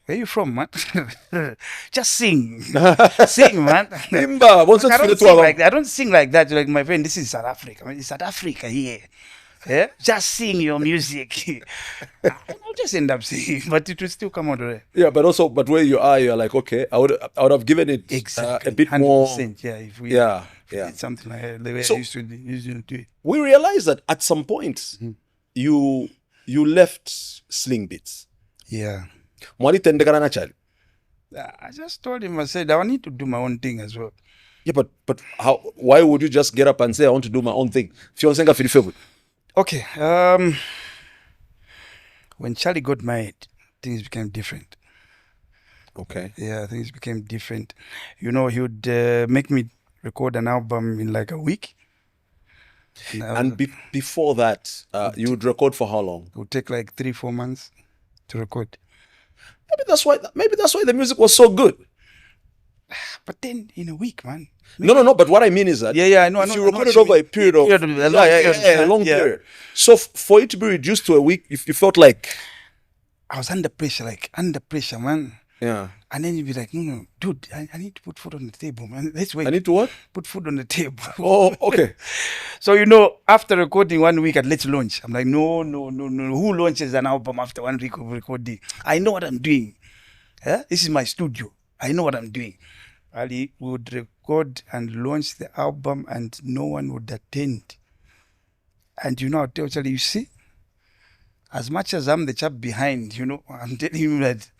where you from, man? Just sing. Sing, man. I don't sing like that. I don't sing like that. Like, my friend, this is South Africa. It's South Africa here. Yeah? Just sing your music. I'll just end up singing, but it will still come out right. Yeah, but where you are, you're like, okay, I would have given it a bit more. Yeah, if we did something like that, the way I used to do it. We realized that at some point, you left Sling Beats. Yeah. I just told him, I said, I need to do my own thing as well. Yeah, but how? Why would you just get up and say, I want to do my own thing? Okay. When Charlie got married, things became different. Okay. Yeah, things became different. You know, he would make me record an album in like a week. And before that, you would record for how long? It would take like 3-4 months to record. Maybe that's why the music was so good. But then in a week, man. No. But what I mean is that I know. If you recorded over a period of a long period. So for it to be reduced to a week, if you felt like I was under pressure, man. Yeah. And then you'd be like, no, dude, I need to put food on the table, man. Let's wait. I need to what? Put food on the table. Oh, okay. So, you know, after recording 1 week at Let's Launch, I'm like, no. Who launches an album after 1 week of recording? I know what I'm doing. This is my studio. I know what I'm doing. Ali would record and launch the album and no one would attend. And you know, I'll tell Charlie, you see, as much as I'm the chap behind, you know, I'm telling you that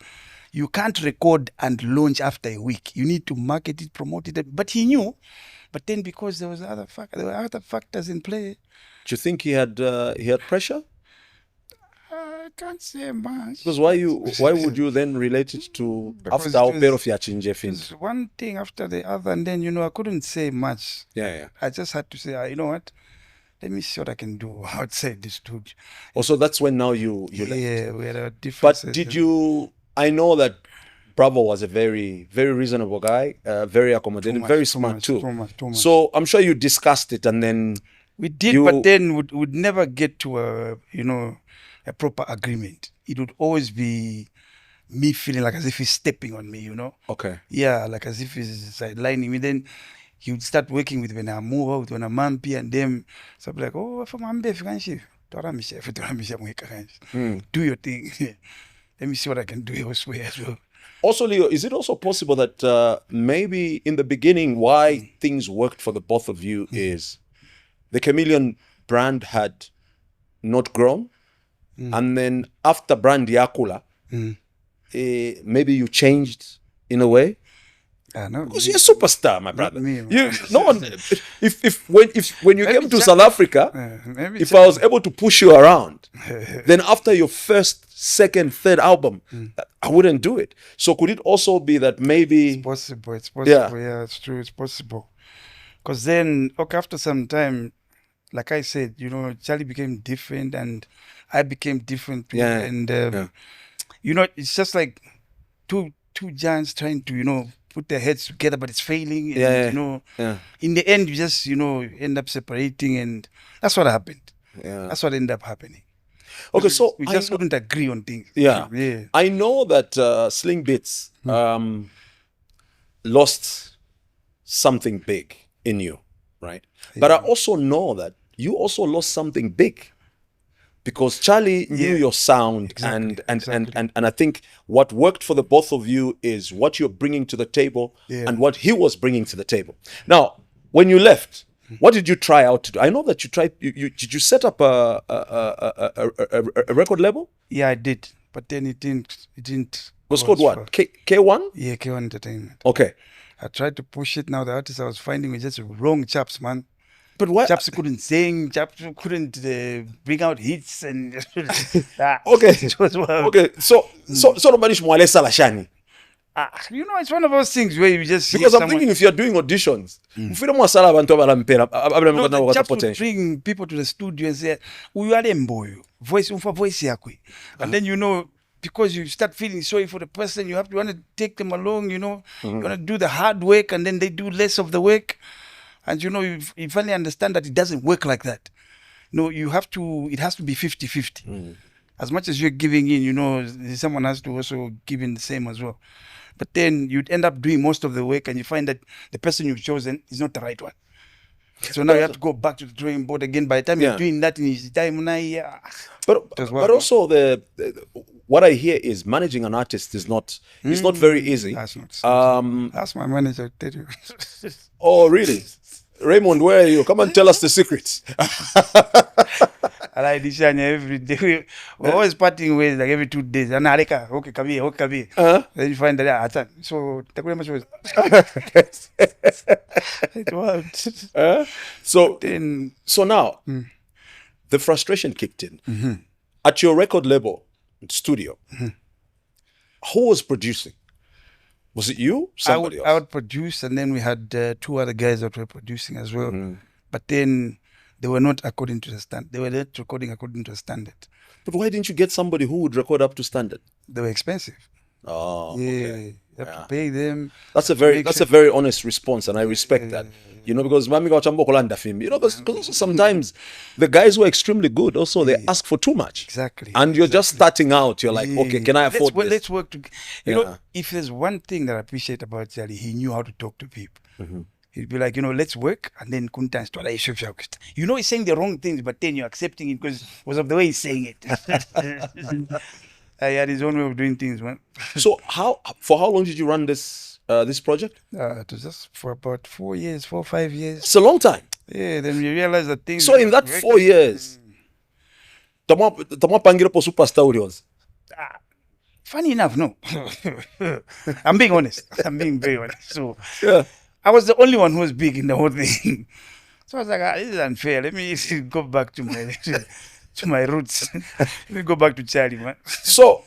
you can't record and launch after a week. You need to market it, promote it. But he knew. But then because there were other factors in play. Do you think he had pressure? I can't say much. Because why would you then relate it to after our pair of Yachinje one thing after the other, and then, you know, I couldn't say much. Yeah. I just had to say, you know what? Let me see what I can do outside the studio. Also, that's when now you left. Yeah, we had a difference. But did you? I know that Bravo was a very, very reasonable guy, very accommodating, very smart too. Too much. So I'm sure you discussed it, and then we did, but then would never get to a proper agreement. It would always be me feeling like as if he's stepping on me, you know. Okay. Yeah, like as if he's sidelining me. Then he would start working with Venamuva, with Venamampi, and them. So I'd be like, oh, from Ambe, do your thing. Let me see what I can do elsewhere as well. Also, Leo, is it also possible that maybe in the beginning why things worked for the both of you is the Kmiliam brand had not grown, and then after brand Yakula, maybe you changed in a way? No, because you're a superstar, my brother. Me, no one. When you came to South Africa, if I was able to push you around, then after your first, second, third album, I wouldn't do it. So could it also be that maybe it's possible? It's possible. Yeah, it's true. It's possible. Because then, okay, after some time, like I said, you know, Charlie became different, and I became different. Yeah. And you know, it's just like two giants trying to, you know, put their heads together, but it's failing. And, you know, in the end, you just, you know, end up separating, and that's what happened. Yeah. That's what ended up happening. Okay, so we just couldn't agree on things. Yeah. I know that Sling Beats lost something big in you, right? But I also know that you also lost something big, because Charlie knew your sound, and I think what worked for the both of you is what you're bringing to the table and what he was bringing to the table. Now, when you left, what did you try out to do? I know that you tried. Did you set up a record label? Yeah, I did, but then it didn't. It was called what? K1? Yeah, K1 Entertainment. Okay. I tried to push it. Now the artists I was finding were just wrong chaps, man. But why? Chaps couldn't sing. Chaps couldn't bring out hits, and okay. Okay. So nobody Mwale Salashani. You know, it's one of those things where you just because I'm thinking if you're doing auditions, chaps would bring people to the studio and say, voice yakwe. And then, you know, because you start feeling sorry for the person, you want to take them along, you know, you want to do the hard work, and then they do less of the work. And, you know, you finally understand that it doesn't work like that. No, it has to be 50-50. As much as you're giving in, you know, someone has to also give in the same as well. But then you'd end up doing most of the work, and you find that the person you've chosen is not the right one. So now you have to go back to the drawing board again. By the time you're doing that in his time, but also what I hear is managing an artist is not very easy. That's not. That's my manager. Tell you. Oh, really? Raymond, where are you? Come and tell us the secrets. I like this every day. We're always parting ways, like every 2 days. And okay, come here. Then you find that so much was. So now the frustration kicked in. At your record label studio. Who was producing? Was it you? Somebody else? I would produce, and then we had 2 other guys that were producing as well. But then they were not according to the standard. They were not recording according to the standard. But why didn't you get somebody who would record up to standard? They were expensive. Oh, yeah. Okay. You have to pay them. That's a very honest response, and I respect that. You know, because you know, because sometimes the guys who are extremely good also they ask for too much. Exactly. And you're just starting out. You're like, okay, can I afford this? Let's work together. You know, if there's one thing that I appreciate about Charlie, he knew how to talk to people. He'd be like, you know, let's work, and then you know, he's saying the wrong things, but then you're accepting it because of the way he's saying it. He had his own way of doing things, man. So for how long did you run this project? It was just for about 4 or 5 years. It's a long time. Yeah, then we realized that things. So in that 4 years, superstar. Funny enough, no. I'm being honest. I'm being very honest. So yeah. I was the only one who was big in the whole thing. So I was like, this is unfair. Let me go back to my roots. Let me go back to Charlie, man. So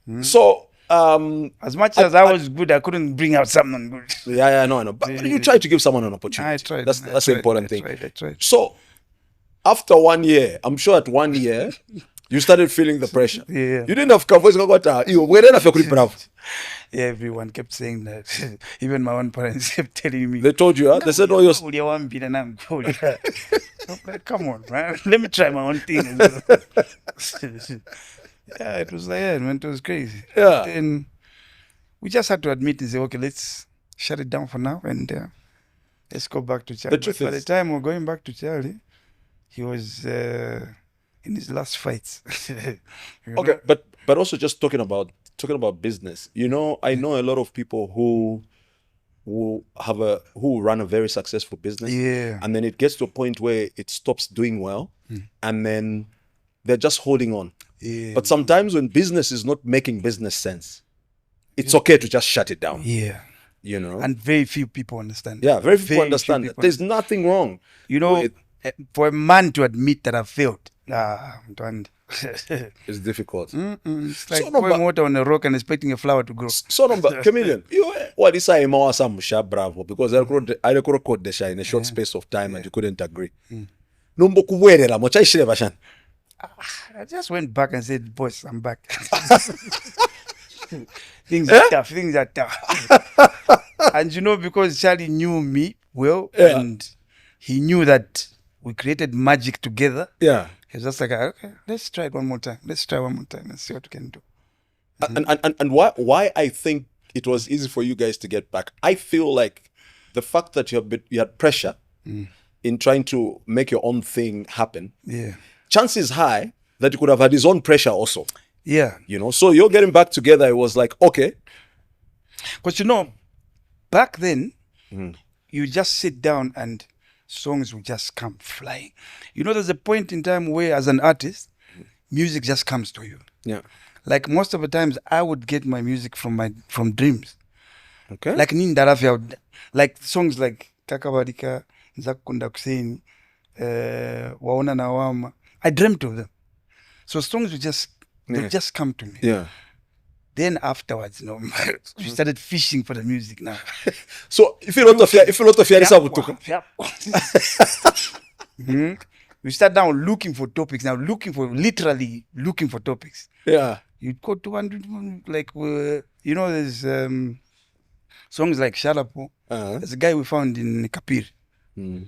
as much as I was good, I couldn't bring out someone good. Yeah, I know. But you tried to give someone an opportunity. I tried. That's the important thing. I tried. So after 1 year, I'm sure at 1 year, you started feeling the pressure. Yeah. You didn't have voice. Yeah, everyone kept saying that. Even my own parents kept telling me. They told you, huh? They said, oh, you're... Like, come on, man. Let me try my own thing. Yeah, it was like that, man. It was crazy. Yeah. Then we just had to admit and say, okay, let's shut it down for now. And Let's go back to Charlie. truth By the is- time we're going back to Charlie, he was in his last fights. You know? Okay, but also just talking about business. You know, I know a lot of people who run a very successful business. Yeah. And then it gets to a point where it stops doing well, and then they're just holding on. Yeah. But sometimes when business is not making business sense, it's okay to just shut it down. Yeah. You know? And very few people understand. yeah, very few people understand that. people There's nothing wrong. You know, for a man to admit that I failed, don't. It's difficult. It's like So, pouring water on a rock and expecting a flower to grow. So number Kmiliam, what is I Musha bravo because I record the shine in a short space of time and you couldn't agree. Number kuwerera mocha ishire bashan. I just went back and said, boss, I'm back. Things are tough. Things are tough. And you know, because Charlie knew me well, and he knew that we created magic together. Yeah. He was just like, okay, let's try it one more time. Let's try one more time and see what we can do. And why I think it was easy for you guys to get back. I feel like the fact that you had pressure in trying to make your own thing happen. Yeah. Chances high that you could have had his own pressure also. Yeah. You know, so you're getting back together. It was like, okay. Because you know, back then, you just sit down and songs will just come flying. You know, there's a point in time where, as an artist, music just comes to you. Yeah. Like most of the times, I would get my music from dreams. Okay. Like Nindarafia, like songs like Kakabarika, Zakunda Kuseni, Waona Nawama. I dreamt of them. So songs would they just come to me. Yeah. Then afterwards, you know, we started fishing for the music now. So if you lot of We start down looking for topics now, literally looking for topics. yeah. You go to one, like, you know, there's songs like Shalapo. There's a guy we found in Kapir. He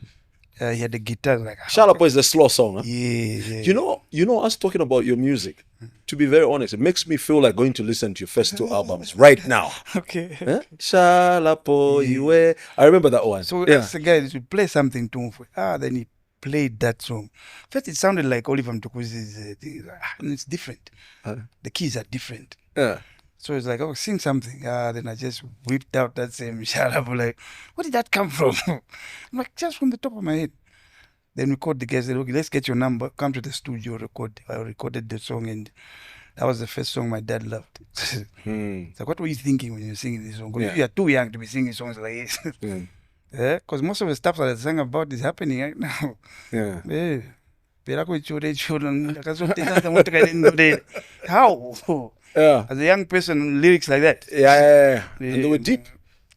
had a guitar like. Shalapo is a slow song. Huh? Yeah. You know, us talking about your music. To be very honest, it makes me feel like going to listen to your first two albums right now. Okay. Shalapo, Iwe. I remember that one. So that's the guy that would play something to him. Then he played that song. First, it sounded like Oliver Mtukuzi's thing. And it's different. The keys are different. Yeah. So it's like, oh, sing something. Then I just whipped out that same Shalapo. Like, where did that come from? I'm like, just from the top of my head. Then we called the guys, said, okay, let's get your number, come to the studio, record. I recorded the song, and that was the first song my dad loved. It's like, what were you thinking when you were singing this song? Because you are too young to be singing songs like this. Because most of the stuff that I sang about is happening right now. Yeah. How? Yeah. As a young person, lyrics like that. Yeah. And they were deep.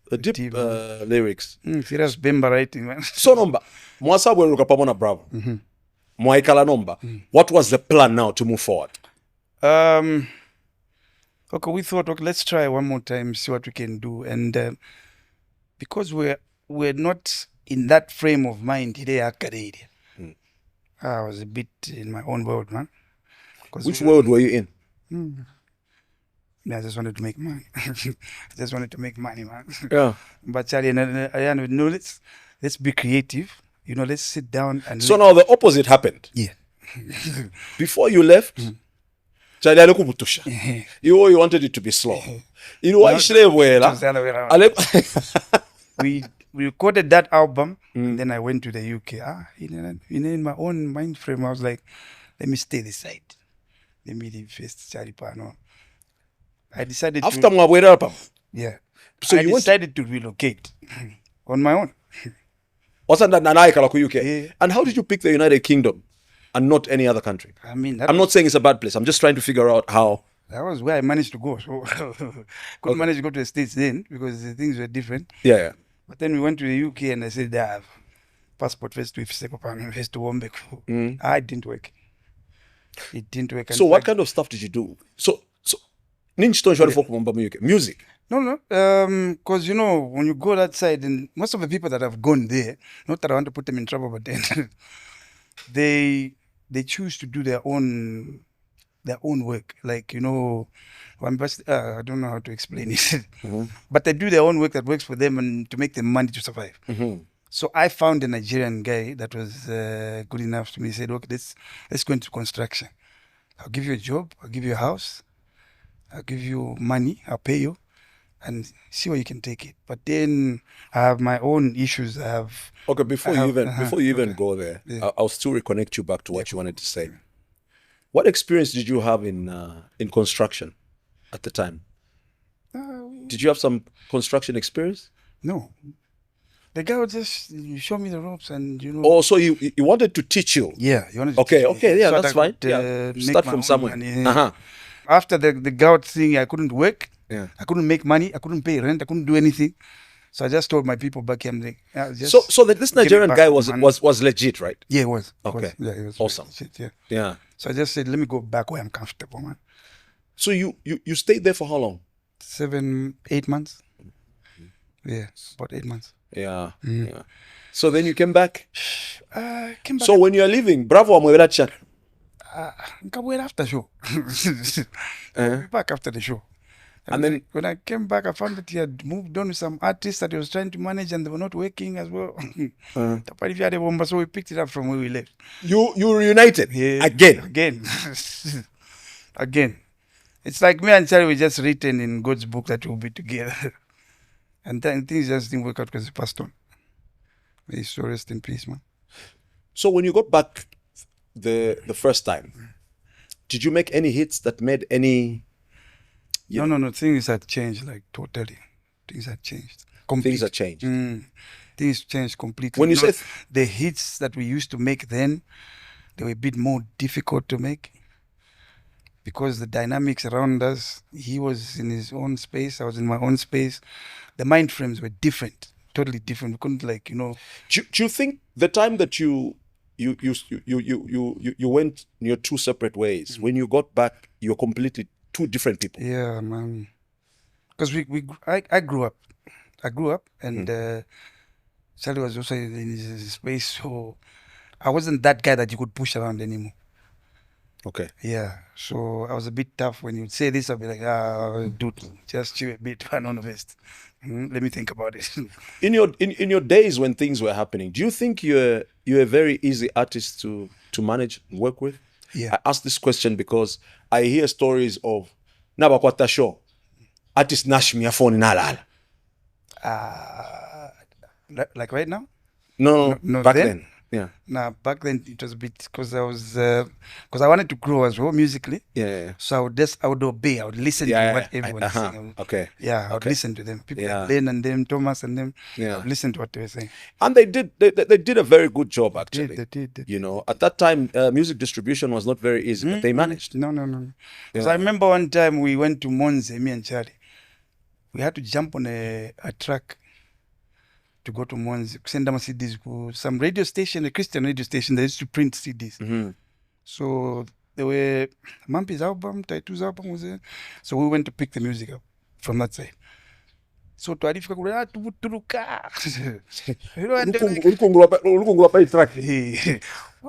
The deep lyrics. Serious Bemba writing, man. So number. Mwasa bweruka pamona bravo. Mwaikala number. What was the plan now to move forward? Okay, we thought, okay, let's try one more time, see what we can do. And because we're not in that frame of mind today, I was a bit in my own world, man. Which world were you in? I just wanted to make money. Man. Yeah. But Charlie and I know, let's be creative. You know, let's sit down and. So now the opposite happened. Yeah. Before you left, Charlie alikubutusha. You wanted it to be slow. You know why we recorded that album, and then I went to the UK. In my own mind frame, I was like, let me stay this side. Let me leave first Charlie Pano. I decided after Mwabwera album. Yeah. So I you decided to relocate on my own. Wasn't that Nanaika UK? Yeah. And how did you pick the United Kingdom and not any other country? I mean, I'm not saying it's a bad place. I'm just trying to figure out how. That was where I managed to go. So couldn't manage to go to the States then because the things were different. Yeah. But then we went to the UK and I said, I have passport first to Ifsekopan, first to Wombeku. It didn't work. It didn't work. So what kind of stuff did you do? So music. No, because you know when you go that side, and most of the people that have gone there, not that I want to put them in trouble, but then they choose to do their own work. Like I don't know how to explain it, but they do their own work that works for them and to make them money to survive. So I found a Nigerian guy that was good enough to me. He said, okay, let's go into construction. I'll give you a job. I'll give you a house. I'll give you money. I'll pay you. And see where you can take it. But then I have my own issues. Okay, before you even go there, Yeah. I'll still reconnect you back to what you wanted to say. What experience did you have in construction at the time? Did you have some construction experience? No. The guy would just show me the ropes and, Oh, so you wanted to teach you? Yeah. You wanted to Okay, teach me yeah, so that's that I fine. could, Yeah, make start my from own somewhere. money. After the gout thing, I couldn't work. Yeah. I couldn't make money. I couldn't pay rent. I couldn't do anything. So I just told my people back here, I'm like, just So that this give me Nigerian back guy my money. was legit, right? Yeah, it was. Okay. Yeah, it was. Awesome. Shit, yeah. Yeah. So I just said, let me go back where I'm comfortable, man. So you stayed there for how long? 7, 8 months. Yeah, about 8 months. Yeah. Yeah. So then you came back. Came back. So when you are leaving, bravo amwebera chan. Wait after show. Back after the show. And then When I came back, I found that he had moved on with some artists that he was trying to manage, and they were not working as well. So we picked it up from where we left. you reunited again. Again. It's like me and Charlie were just written in God's book that we'll be together. And then things just didn't work out because he passed on. May his soul rest in peace, man. So when you got back the first time, did you make any hits that made any? No. Things had changed, like totally. Things had changed. Things had changed. Things changed completely. When you say the hits that we used to make then, they were a bit more difficult to make because the dynamics around us, he was in his own space, I was in my own space. The mind frames were different, totally different. We couldn't Do you think the time that you went your two separate ways, when you got back, you're completely two different people? Yeah, man. Because I grew up. And Charlie was also in his space, so I wasn't that guy that you could push around anymore. Okay. Yeah, so I was a bit tough. When you'd say this, I'd be like, dude, just chill a bit, none of it. Let me think about it. In your days when things were happening, do you think you're a very easy artist to manage, work with? Yeah. I ask this question because I hear stories of Nabakwata show, artist Nash mi phone nalala. Like right now? No, back then. Yeah. Nah, back then it was a bit because I wanted to grow as well musically. Yeah. So I would obey. I would listen to what everyone is saying. Okay. Yeah, I would listen to them. People like Len and them, Thomas and them. Yeah. I would listen to what they were saying. And they did a very good job actually. They did. You know, at that time, music distribution was not very easy, but they managed. No. Because I remember one time we went to Monze, me and Charlie. We had to jump on a truck to go to Monze, send them CDs to some radio station, a Christian radio station that used to print CDs. Mm-hmm. So there were Mampi's album, Taitu's album was there. So we went to pick the music up from that side. So to Arifika,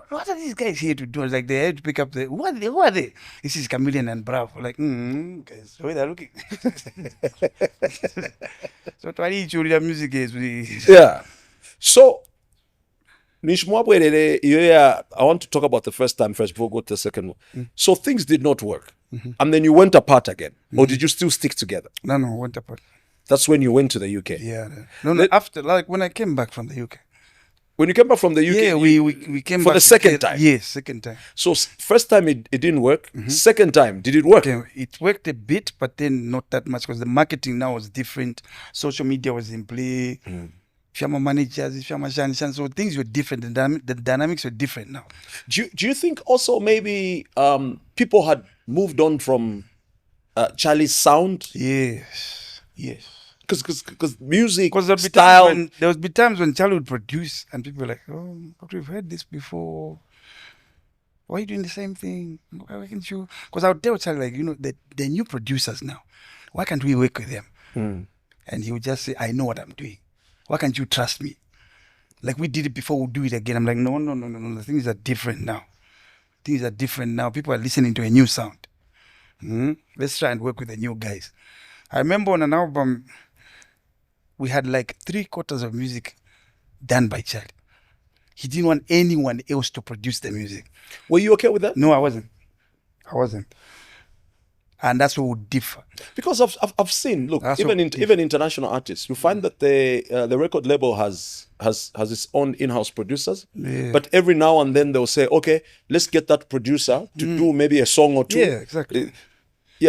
what are these guys here to do? I was like, they had to pick up who are they? This is Kmiliam and Bravo. Like, guys, the way they're looking. So to Arifika, music is yeah. So I want to talk about the first time first before we go to the second one. So things did not work. And then you went apart again. Or did you still stick together? No, went apart. That's when you went to the UK. Yeah. No, after, like when I came back from the UK. When you came back from the UK, yeah, we came for back the second time. Yes, second time. So first time it didn't work. Second time, did it work? Okay, it worked a bit, but then not that much because the marketing now was different. Social media was in play. Fiamma managers, Fiamma Shan, so things were different. The dynamics were different now. Do you think also maybe people had moved on from Charlie's sound? Yes. Because music, style. There would be times when Charlie would produce and people were like, oh, but we've heard this before. Why are you doing the same thing? Why can't you? Because I would tell Charlie, like, the new producers now, why can't we work with them? And he would just say, I know what I'm doing. Why can't you trust me? Like we did it before, we'll do it again. I'm like, no. The things are different now. People are listening to a new sound. Let's try and work with the new guys. I remember on an album, we had like 3/4 of music done by Charlie. He didn't want anyone else to produce the music. Were you okay with that? No, I wasn't. And that's what would differ. Because I've seen, look, even international artists, you find that the record label has its own in-house producers, but every now and then they'll say, okay, let's get that producer to do maybe a song or two. Yeah, exactly.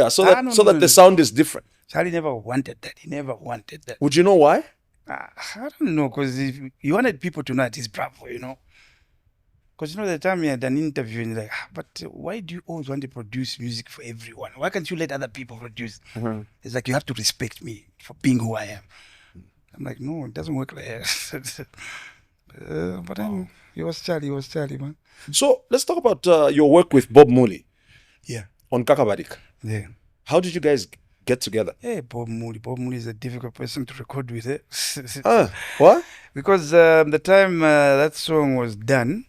So that the sound is different. Charlie never wanted that. He never wanted that. Would you know why? I don't know, because he wanted people to know that he's Bravo, you know. Because, you know, the time he had an interview and like, but why do you always want to produce music for everyone? Why can't you let other people produce? It's like, you have to respect me for being who I am. I'm like, no, it doesn't work like that. But then he was Charlie, man. So let's talk about your work with Bob Muli. Yeah. On Kakabadik. Yeah. How did you guys get together? Hey, Bob Muli is a difficult person to record with. What? Because the time that song was done,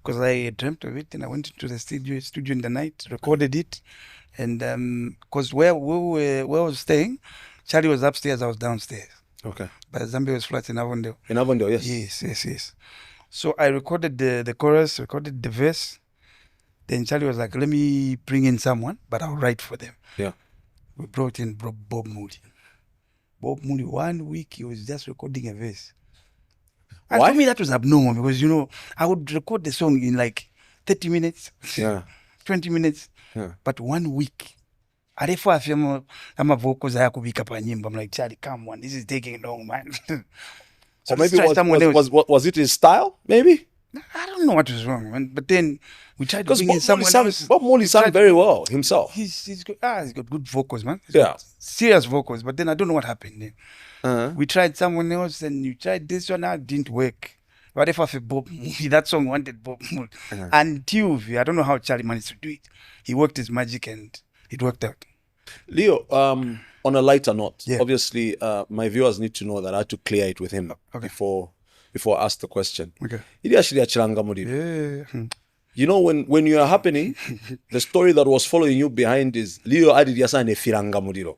because I dreamt of it and I went into the studio in the night, recorded it. And because where I was staying, Charlie was upstairs, I was downstairs. Okay. But Zambia was flat in Avondale. In Avondale, yes. Yes. So I recorded the chorus, recorded the verse. Then Charlie was like, let me bring in someone, but I'll write for them. Yeah. We brought in Bob Muli. Bob Muli, 1 week, he was just recording a verse. And Why? for me, that was abnormal because, you know, I would record the song in like 30 minutes, 20 minutes, but 1 week. I'm like, Charlie, come on, this is taking long, man. So maybe was it his style, maybe? I don't know what was wrong, man. But then we tried to bring in someone else. Bob Muli sang very well himself. He's got good vocals, man. Serious vocals. But then I don't know what happened. We tried someone else and you tried this one, it didn't work. What if I feel Bob Muli? That song wanted Bob Muli. Until I don't know how Charlie managed to do it. He worked his magic and it worked out. Leo, on a lighter note, obviously my viewers need to know that I had to clear it with him before I ask the question. Okay. You know, when you are happening, the story that was following you behind is Leo added yasane firanga mudiro.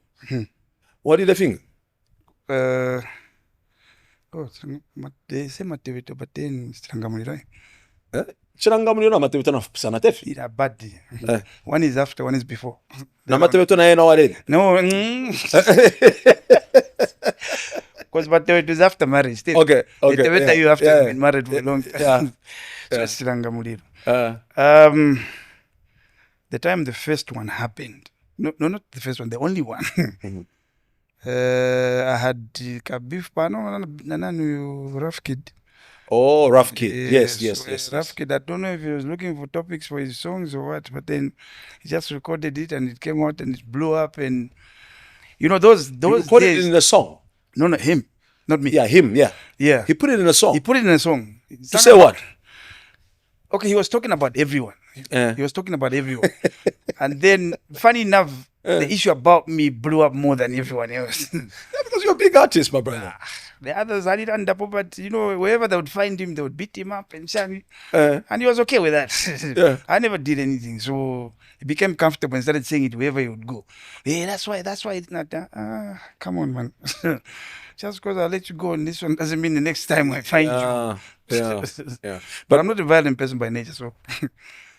What did they think? They say mateveto, but then firanga mudiro. Chiranga mudiro na mateveto na fupisa tefi. Ira badi. One is after, one is before. Na mateveto na yena waledi. No. Because mateveto is after marriage. Okay. You have to have been married for a long time. So it's firanga mudiro. The time the first one happened, no, not the first one, the only one. I had Kabif Pano, Rough Kid. Oh, Rough Kid. Yes. Rough Kid. I don't know if he was looking for topics for his songs or what, but then he just recorded it and it came out and it blew up. And you know those you recorded days, it in a song. No, him, not me. Yeah, him. Yeah. He put it in a song. To say what? Okay, he was talking about everyone. He was talking about everyone. And then, funny enough, the issue about me blew up more than everyone else. Because you're a big artist, my brother. The others had it under, but you know, wherever they would find him, they would beat him up and shag and he was okay with that. I never did anything, so he became comfortable and started saying it wherever he would go. Hey, that's why it's not that. Come on, man. Just because I let you go on this one doesn't mean the next time I find you. Yeah. But I'm not a violent person by nature, so.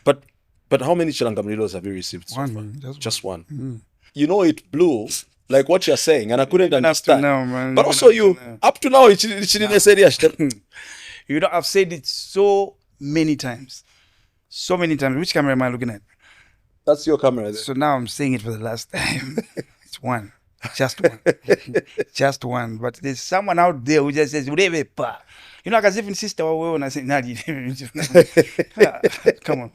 But how many Chilangamrilos have you received so far? One. Just one. You know, it blew, like what you're saying, and I couldn't understand. Now, man. But also up to now, it's you know, I've said it so many times. So many times. Which camera am I looking at? That's your camera. There. So now I'm saying it for the last time. It's one. Just one. Just one. But there's someone out there who just says, you know, like as if in sister when I say, come on.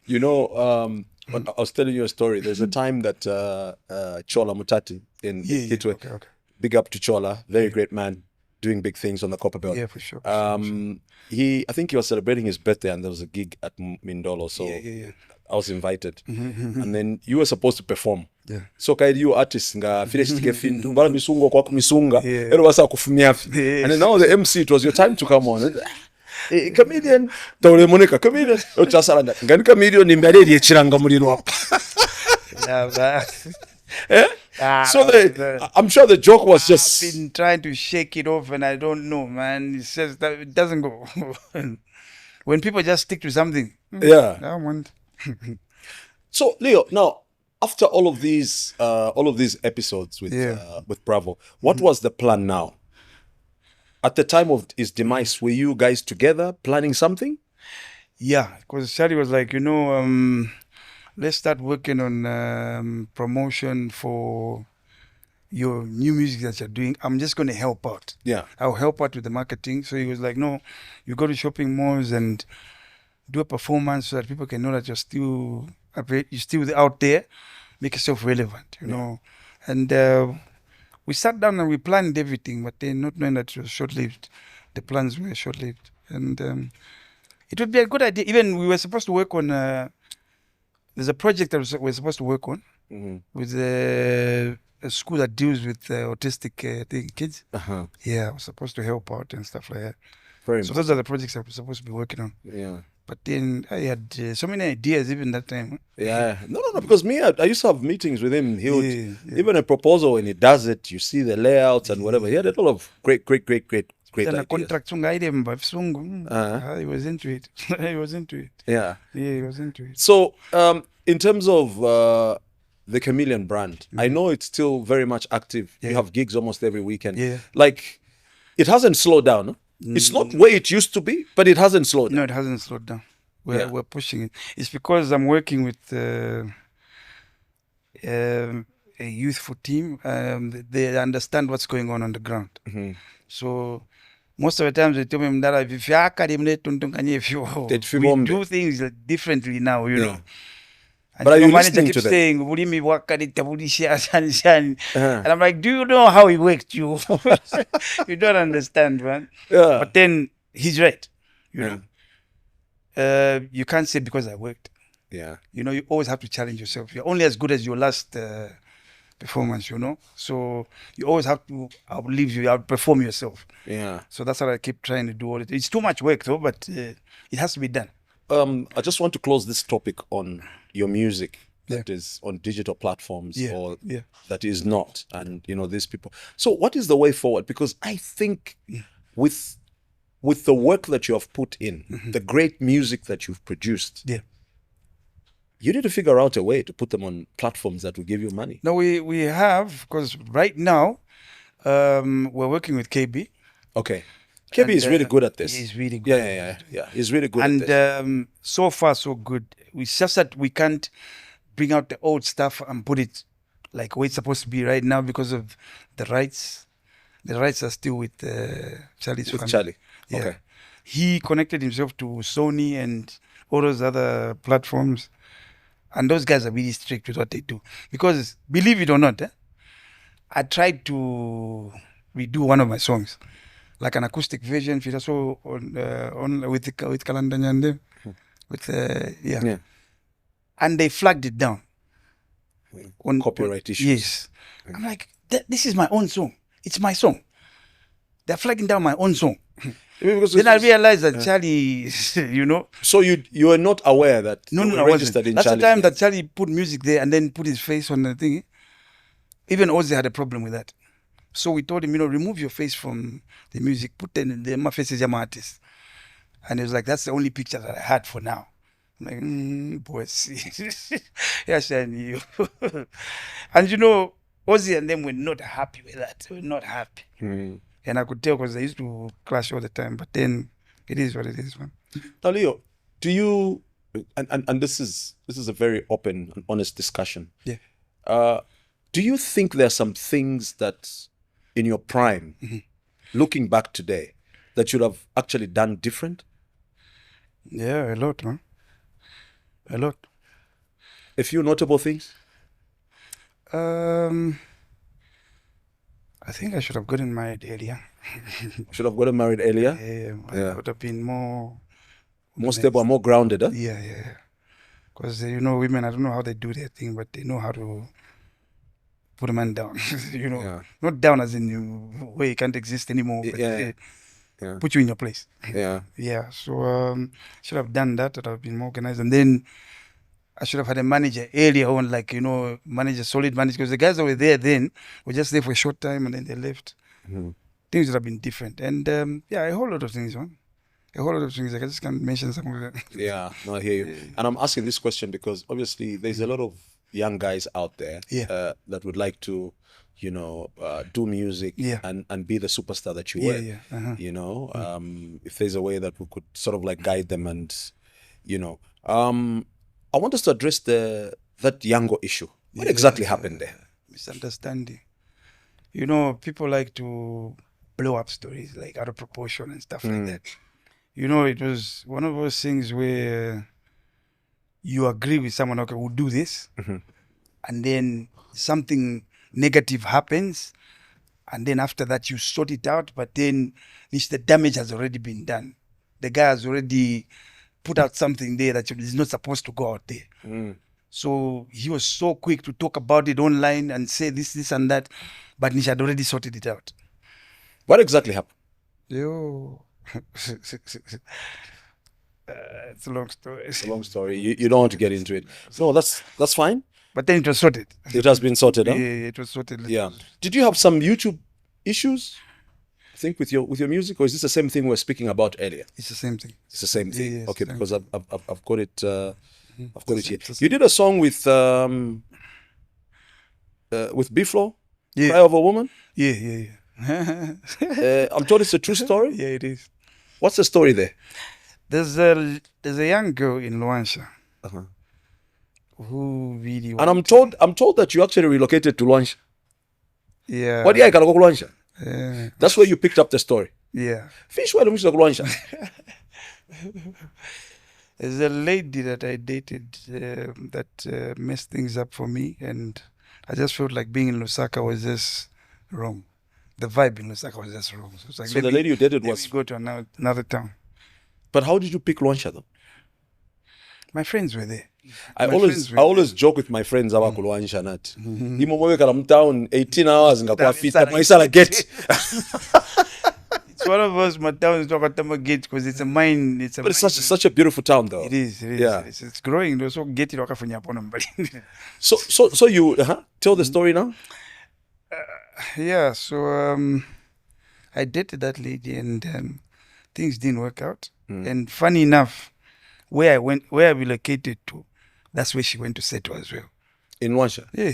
You know, when I was telling you a story. There's a time that Chola Mutati in Hitwe, big up to Chola, very great man, doing big things on the copper belt. Yeah, for sure. I think he was celebrating his birthday and there was a gig at Mindolo, so I was invited. And then you were supposed to perform. Yeah. So kaidi you artist nga finish tike findu bala misungo kwa misunga ero wasa kufumia and then now the MC, it was your time to come on. Kmiliam tawle moneka Kmiliam ochasala ngani Kmiliam nimbale ye chiranga muliro. So I'm sure the joke was just. I've been trying to shake it off, and I don't know, man. It says that it doesn't go. When people just stick to something, Yeah. I want. So Leo, now after all of these episodes with Bravo, what was the plan now? At the time of his demise, were you guys together planning something? Yeah, because Charlie was like, let's start working on promotion for your new music that you're doing. I'm just going to help out. Yeah. I'll help out with the marketing. So he was like, no, you go to shopping malls and do a performance so that people can know that you're still out there. Make yourself relevant, you know. And we sat down and we planned everything, but then not knowing that it was short-lived. The plans were short-lived. And it would be a good idea. Even we were supposed to work on, there's a project that we're supposed to work on with a school that deals with autistic kids. Yeah, I was supposed to help out and stuff like that. So those are the projects I was supposed to be working on. Yeah. But then I had so many ideas even that time. Yeah. No, because me, I used to have meetings with him. He would, even a proposal, when he does it, you see the layouts and whatever. He had a lot of great ideas. And a contract song I didn't he was into it. He was into it. Yeah. Yeah, he was into it. So, in terms of the Kmiliam brand, I know it's still very much active. You have gigs almost every weekend. Yeah. Like, it hasn't slowed down. No? It's not where it used to be, but it hasn't slowed down. No, it hasn't slowed down. We're pushing it. It's because I'm working with a youthful team. They understand what's going on the ground. So most of the times they tell me that if we do things differently now, you know. And but are you manager listening keeps to saying, and I'm like, do you know how it works? You don't understand, man. Yeah. But then he's right. You know, you can't say because I worked. Yeah. You know, you always have to challenge yourself. You're only as good as your last performance, you know. So you always have to outperform yourself. Yeah. So that's what I keep trying to do all the time. It's too much work though, but it has to be done. I just want to close this topic on your music that is on digital platforms or that is not, and you know, these people. So what is the way forward? Because I think with the work that you have put in, the great music that you've produced, you need to figure out a way to put them on platforms that will give you money. No, we have, because right now we're working with KB. Okay. KB is really good at this. He's really good. Yeah. He's really good at this. And so far, so good. It's just that we can't bring out the old stuff and put it like where it's supposed to be right now because of the rights. The rights are still with Charlie's family. Charlie. Yeah. Okay. He connected himself to Sony and all those other platforms. And those guys are really strict with what they do. Because, believe it or not, I tried to redo one of my songs. Like an acoustic version, so on with Kalandanyande, with and they flagged it down on copyright issues. Yes, I'm like, this is my own song. It's my song. They're flagging down my own song. Then I realized that Charlie, you know. So you were not aware that no, I registered wasn't. in That's Charlie's the time name. that Charlie put music there and then put his face on the thing. Even Ozzy had a problem with that. So we told him, you know, remove your face from the music, put my face as my artist. And he was like, that's the only picture that I had for now. I'm like, boys. Yes, I knew. And you know, Ozzy and them were not happy with that. They were not happy. And I could tell because they used to clash all the time. But then it is what it is, man. Now, Leo, do you, and this is a very open and honest discussion. Yeah. Do you think there are some things that in your prime, looking back today, that you'd have actually done different? Yeah, a lot, man. A lot. A few notable things? I think I should have gotten married earlier. Should have gotten married earlier? Yeah. I would have been more stable, more grounded, huh? Yeah. Because, you know, women, I don't know how they do their thing, but they know how to put a man down. You know, not down as in where you can't exist anymore, but put you in your place. Yeah. Yeah. So should have done that. I'd have been more organized. And then I should have had a manager earlier on, like, manager, solid manager, because the guys that were there then were just there for a short time and then they left. Things would have been different. And a whole lot of things, man. A whole lot of things. Like, I just can't mention some of them. Yeah, no, I hear you. And I'm asking this question because obviously there's a lot of young guys out there that would like to, do music and be the superstar that you were. If there's a way that we could sort of like guide them and, I want us to address that Yango issue. What exactly happened there? Misunderstanding. People like to blow up stories like out of proportion and stuff like that. It was one of those things where you agree with someone, okay, we'll do this, and then something negative happens, and then after that you sort it out, but then the damage has already been done. The guy has already put out something there that is not supposed to go out there. So he was so quick to talk about it online and say this and that, but Nish had already sorted it out. What exactly happened? It's a long story. It's a long story. You don't want to get into it. No, that's fine. But then it was sorted. It has been sorted, huh? Yeah, it was sorted. Yeah. Did you have some YouTube issues, I think, with your music, or is this the same thing we were speaking about earlier? It's the same thing. It's the same thing. Yeah, okay, because I've got it. I've got it here. It's You did a song with B-Flow, Yeah. Cry of a Woman. Yeah. I'm told it's a true story. Yeah, it is. What's the story there? There's a young girl in Luansha Uh-huh. who really And I'm told that you actually relocated to Luansha. yeah. What yeah, go Luansha? Yeah. That's where you picked up the story. Yeah. Fish where you Luansha. There's a lady that I dated that messed things up for me, and I just felt like being in Lusaka was just wrong. The vibe in Lusaka was just wrong. So, it's like, So the lady you dated let was. me go to another town. But how did you pick Luansha though? My friends were there. I My always friends were always joke with my friends about Luansha nat. Imo mwe kala town 18 hours ngakwa fit maisala get. It's one of those towns talk gate because it's a mine. It's a But it's mine. such a beautiful town though. It is. Yeah. It's growing. There's so get it wakafunya hapo mbali. So you tell the story now? Yeah, so I dated that lady and things didn't work out. And funny enough, where I relocated to, that's where she went to settle as well. In Luansha. Yeah.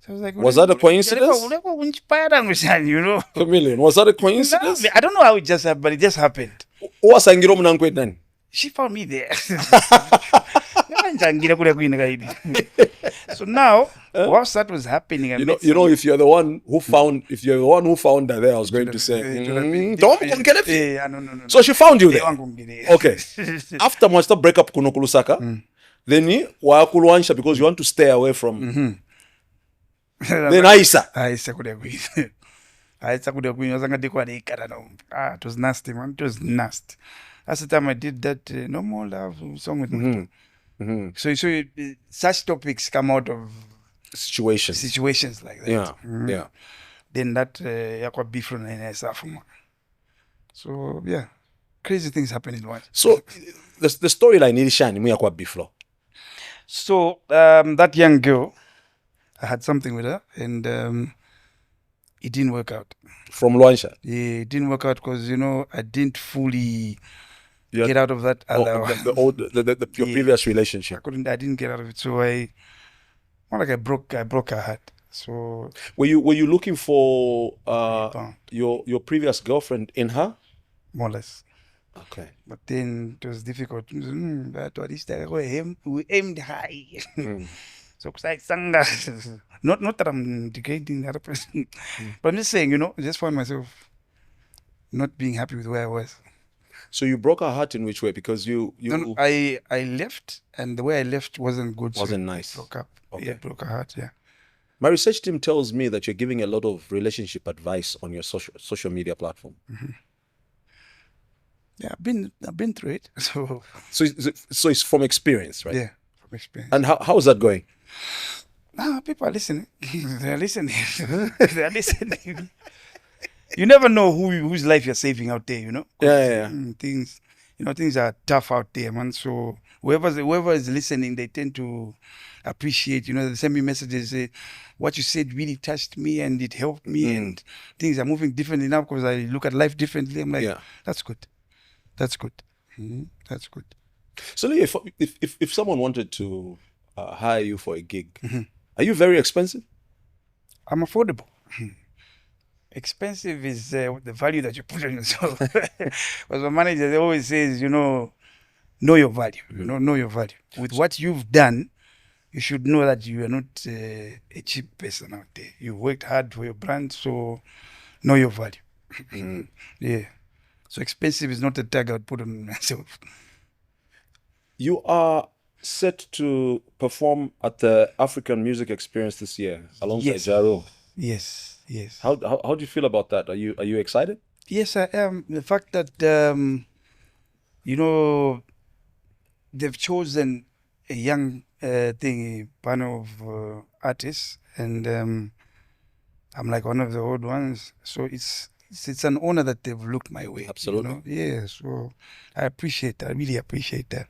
So I was like, Was that a coincidence? You know? Kmiliam, was that a coincidence? I don't know how it just happened, but it just happened. Wasangiro mnankwe nani? She found me there. So now, whilst that was happening, I met You know, if you're the one who found her there, I was going to say, don't get it. Yeah, no. So she found you there. Yeah. Okay. After Master breakup kuno kulusaka, then you wa Luansha because you want to stay away from. Then Aisa. It was nasty, man. It was nasty. That's the time I did that No More Love song with me. So such topics come out of situations like that. Yeah. Then that yakwa bifro na SAF. So yeah, crazy things happen in one. So the storyline is shiny mu yakwa biflo. So that young girl, I had something with her, and it didn't work out. From Luansha. Yeah, it didn't work out because I didn't fully get out of that other your previous relationship. I didn't get out of it, so I broke her heart. So were you looking for your previous girlfriend in her? More or less. Okay. But then it was difficult. But at least we aimed high. So not that I'm degrading the other person, but I'm just saying, I just found myself not being happy with where I was. So you broke her heart in which way? Because you No, I left, and the way I left wasn't good. Wasn't nice. Broke up. Okay. Yeah, broke her heart. Yeah. My research team tells me that you're giving a lot of relationship advice on your social media platform. Yeah, I've been through it. So it's from experience, right? Yeah, from experience. And how is that going? People are listening. They're listening. They're listening. You never know whose life you're saving out there, Yeah. Things. things are tough out there, man. So whoever is listening, they tend to appreciate, they send me messages, say, what you said really touched me and it helped me and things are moving differently now because I look at life differently. I'm like, that's good. That's good. That's good. So Leo, if someone wanted to hire you for a gig, are you very expensive? I'm affordable. Expensive is the value that you put on yourself. Because my manager always says, know your value. Know your value. With what you've done, you should know that you are not a cheap person out there. You worked hard for your brand, so know your value. Yeah. So expensive is not a tag I would put on myself. You are set to perform at the African Music Experience this year alongside Jaru. Yes. How do you feel about that? Are you excited? Yes, I am. The fact that they've chosen a young panel of artists, and I'm like one of the old ones. So it's an honor that they've looked my way. Absolutely. Yeah. So I appreciate that. I really appreciate that.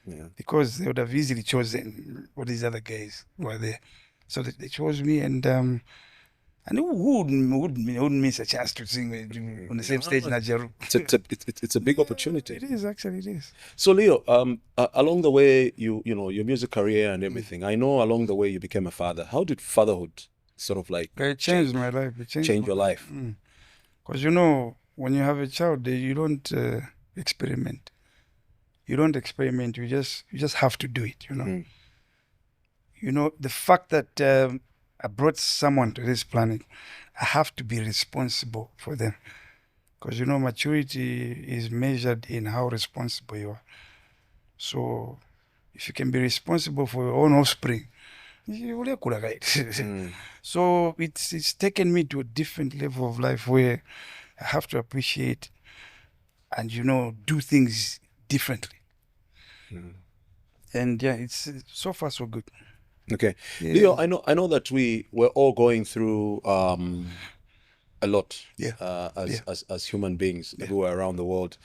Yeah. Because they would have easily chosen all these other guys who are there. So they chose me, and who wouldn't miss a chance to sing on the same stage in Nigeria? It's a big opportunity. It is, actually, it is. So Leo, along the way, your music career and everything, I know along the way you became a father. How did fatherhood sort of like it changed my life? Change your life? Because when you have a child, you don't experiment. You don't experiment. You just have to do it. The fact that I brought someone to this planet, I have to be responsible for them. Because maturity is measured in how responsible you are. So if you can be responsible for your own offspring, you will be right. So it's taken me to a different level of life where I have to appreciate and do things differently. And it's so far so good. Okay. Yeah. Leo, I know that we're all going through a lot as human beings everywhere around the world,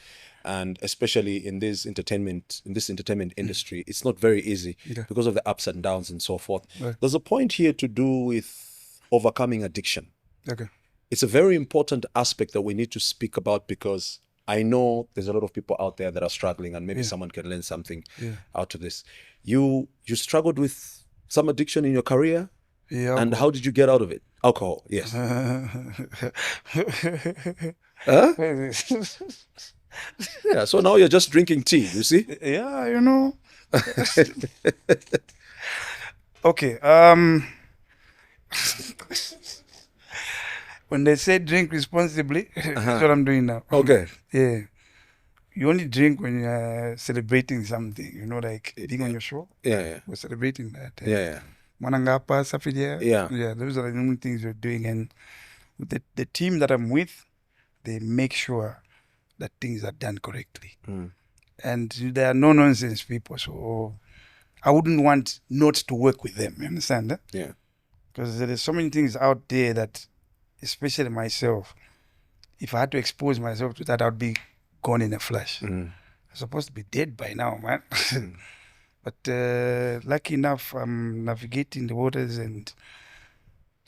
and especially in this entertainment industry, it's not very easy because of the ups and downs and so forth. Right. There's a point here to do with overcoming addiction. Okay. It's a very important aspect that we need to speak about, because I know there's a lot of people out there that are struggling, and maybe someone can learn something out of this. You struggled with some addiction in your career? Yeah. And how did you get out of it? Alcohol, yes. Yeah, so now you're just drinking tea, you see? Yeah, Okay. When they say drink responsibly, that's what I'm doing now. Okay. Yeah. You only drink when you're celebrating something, like being on your show. Yeah. We're celebrating that. Yeah. Manangapa, Safidia. Yeah. Yeah, those are the only things we're doing. And the team that I'm with, they make sure that things are done correctly. And there are no nonsense people, so I wouldn't want not to work with them. You understand? Yeah. Because there's so many things out there that, especially myself, if I had to expose myself to that, I'd be gone in a flash. I'm supposed to be dead by now, man. But lucky enough, I'm navigating the waters and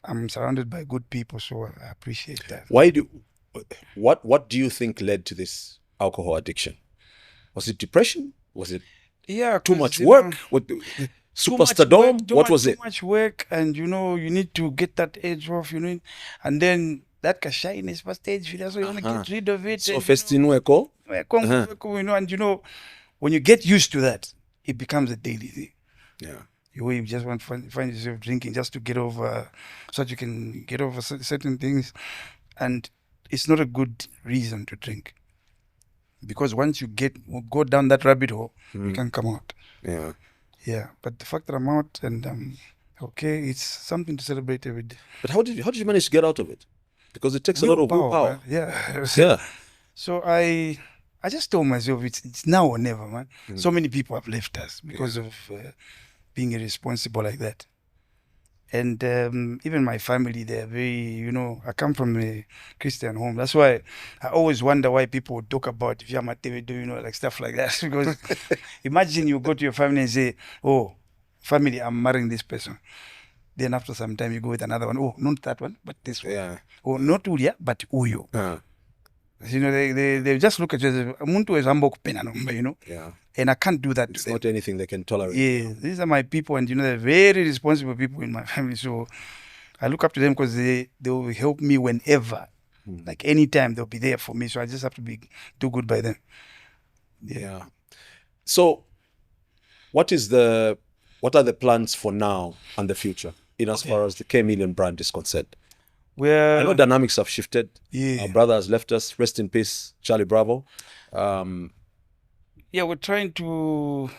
I'm surrounded by good people, so I appreciate that. What do you think led to this alcohol addiction? Was it depression? Was it too much work? Superstardom? What was it? Too much work, and you need to get that edge off, and then that shyness first stage, so you want to get rid of it. So festinueko. And when you get used to that, it becomes a daily thing. Yeah. You just want to find yourself drinking just to get over, so that you can get over certain things. And it's not a good reason to drink. Because once you go down that rabbit hole, you can't come out. Yeah. Yeah. But the fact that I'm out and I'm okay, it's something to celebrate every day. But how did you manage to get out of it? Because it takes a lot of willpower. Yeah. Yeah. So I just told myself it's now or never, man. So many people have left us because of being irresponsible like that. And even my family, they're very, I come from a Christian home. That's why I always wonder why people would talk about Vyamatevedo, like stuff like that. Because imagine you go to your family and say, oh, family, I'm marrying this person. Then after some time, you go with another one. Oh, not that one, but this one. Yeah. Oh, not Ulia, but Uyo. Uh, They just look at you as Muntu is humble, yeah. And I can't do that. It's not anything they can tolerate. Yeah, these are my people, and they're very responsible people in my family. So I look up to them because they will help me whenever, like anytime they'll be there for me. So I just have to do good by them. Yeah. So, what are the plans for now and the future in as far as the Kmiliam brand is concerned? Well, I know dynamics have shifted. Yeah. Our brother has left us. Rest in peace, Charlie Bravo. Yeah, we're trying to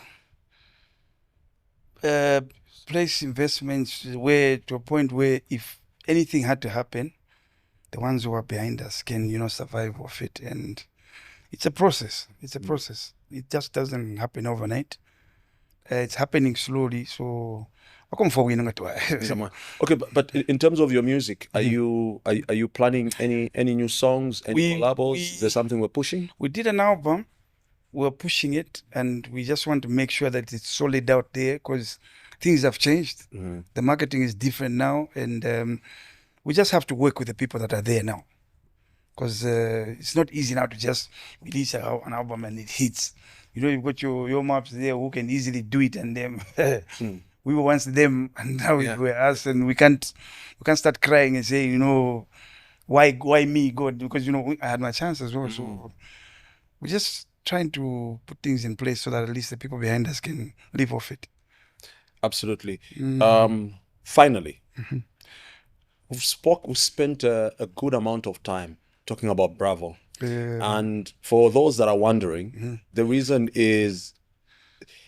place investments to a point where if anything had to happen, the ones who are behind us can, survive off it. And it's a process. It just doesn't happen overnight. It's happening slowly. So, okay, but in terms of your music, are you planning any new songs, any collabos? Is there something we're pushing? We did an album. We're pushing it, and we just want to make sure that it's solid out there because things have changed. The marketing is different now, and we just have to work with the people that are there now, because it's not easy now to just release an album and it hits. You've got your maps there who can easily do it, and them we were once them, and now we're us, and we can't start crying and say, why me, God? Because I had my chance as well. So we're just trying to put things in place so that at least the people behind us can live off it. Absolutely. Finally, we've spent a good amount of time talking about Bravo. And for those that are wondering, the reason is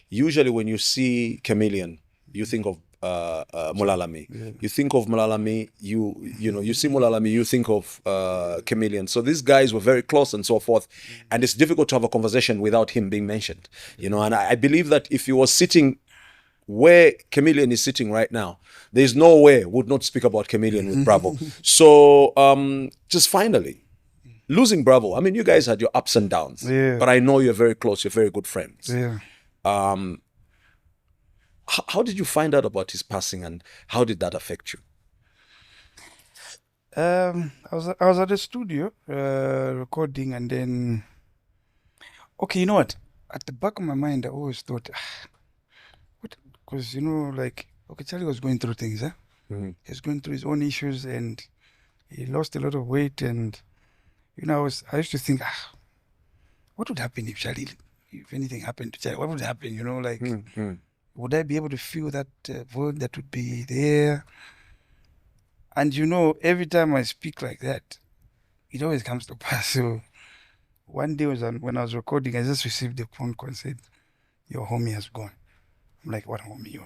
usually when you see Kmiliam, you think of Mulalami. You think of Mulalami, you see Mulalami, you think of Kmiliam. So these guys were very close and so forth. And it's difficult to have a conversation without him being mentioned. And I believe that if he was sitting where Kmiliam is sitting right now, there's no way would not speak about Kmiliam with Bravo. So just finally, losing Bravo, I mean, you guys had your ups and downs, but I know you're very close, you're very good friends. How did you find out about his passing, and how did that affect you? I was at the studio recording, and then, okay, you know what? At the back of my mind, I always thought, because Charlie was going through things, He was going through his own issues, and he lost a lot of weight, and I used to think, what would happen if anything happened to Charlie? What would happen? Would I be able to feel that void that would be there? And every time I speak like that, it always comes to pass. So one day when I was recording, I just received a phone call and said, your homie has gone. I'm like, what homie?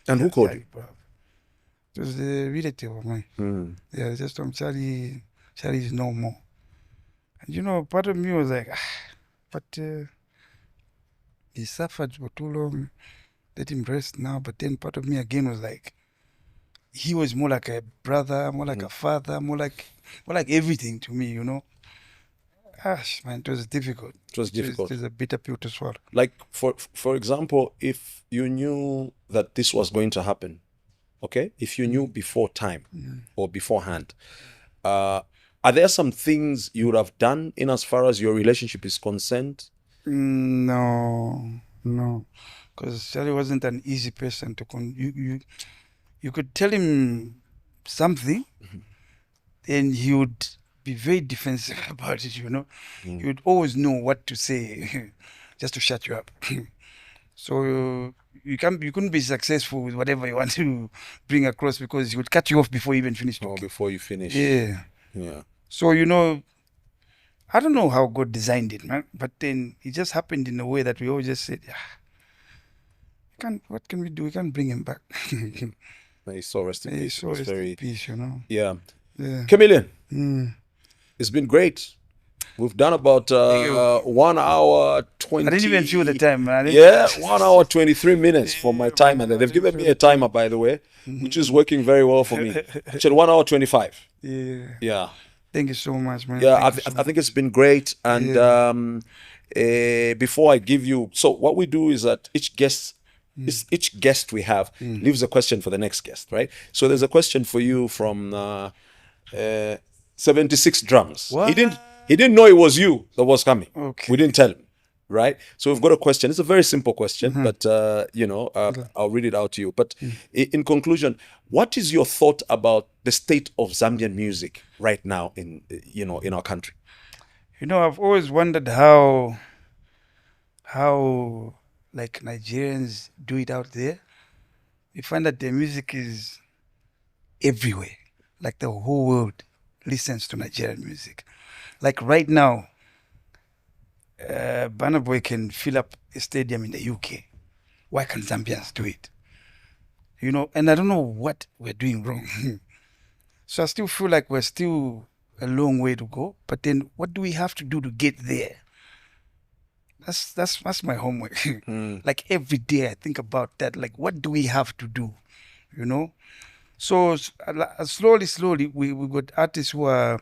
And who called you? It was the relative of mine. Yeah, just told him Charlie is no more. And part of me was like, but he suffered for too long. Let him rest now. But then part of me again was like, he was more like a brother, more like a father, more like everything to me, Gosh, man, it was difficult. It was difficult. It was a bitter pill to swallow. Like, for example, if you knew that this was going to happen, okay? If you knew before time or beforehand, are there some things you would have done in as far as your relationship is concerned? No. Because Charlie wasn't an easy person to you could tell him something, and he would be very defensive about it, He would always know what to say just to shut you up. So you couldn't be successful with whatever you want to bring across, because he would cut you off before you even finish talking. Before you finish. Yeah. So I don't know how God designed it, man, but then it just happened in a way that we all just said, what can we do? We can't bring him back. He's so rest in peace. So rest in peace, Yeah. Kmiliam, it's been great. We've done about 1 hour, 20. I didn't even feel the time, man. Yeah, 1 hour 23 minutes for my timer. They've given me a timer, by the way, which is working very well for me. Actually, 1 hour 25. Yeah. Yeah. Thank you so much, man. Yeah, Thank you so I think it's been great. And before I give you, so what we do is that each guest we have leaves a question for the next guest, right? So there's a question for you from 76 drums. What? He didn't know it was you that was coming. Okay. We didn't tell him, right? So we've got a question. It's a very simple question, but I'll read it out to you. But in conclusion, what is your thought about the state of Zambian music right now in our country? I've always wondered how like Nigerians do it out there. You find that their music is everywhere. Like the whole world listens to Nigerian music. Like right now, Burna Boy can fill up a stadium in the UK. Why can't Zambians do it? And I don't know what we're doing wrong. So I still feel like we're still a long way to go. But then what do we have to do to get there? That's my homework. Like every day I think about that. Like what do we have to do? So slowly we got artists who are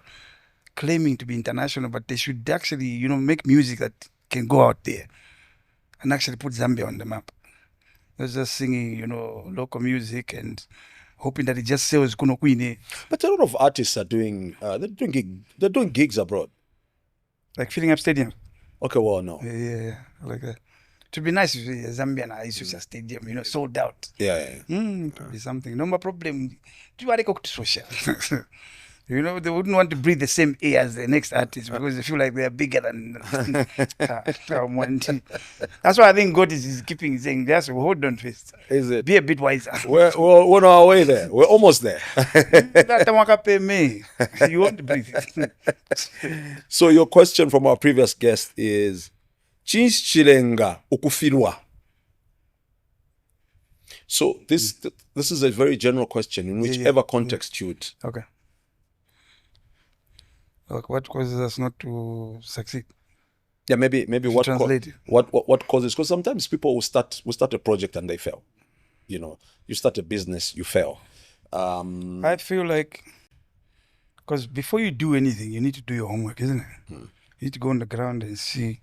claiming to be international, but they should actually make music that can go out there and actually put Zambia on the map. Not just singing local music and hoping that it just sells kuno kwine. But a lot of artists are doing they're doing gigs abroad, Like filling up stadiums. Okay, well, no. Yeah, like that. It would be nice if Zambian is such a stadium, sold out. Yeah. It would be something. No more problem. Do you want to go to social? They wouldn't want to breathe the same air as the next artist because they feel like they are bigger than. That's why I think God is keeping saying, "That's hold on first. Is it? Be a bit wiser." We're on our way there. We're almost there. You won't breathe. So your question from our previous guest is, Chilenga ukufirwa. So this is a very general question in whichever context you would. Okay. What causes us not to succeed? Yeah, maybe what causes, because sometimes people will start a project and they fail. You start a business, you fail. I feel like, because before you do anything, you need to do your homework, isn't it? You need to go on the ground and see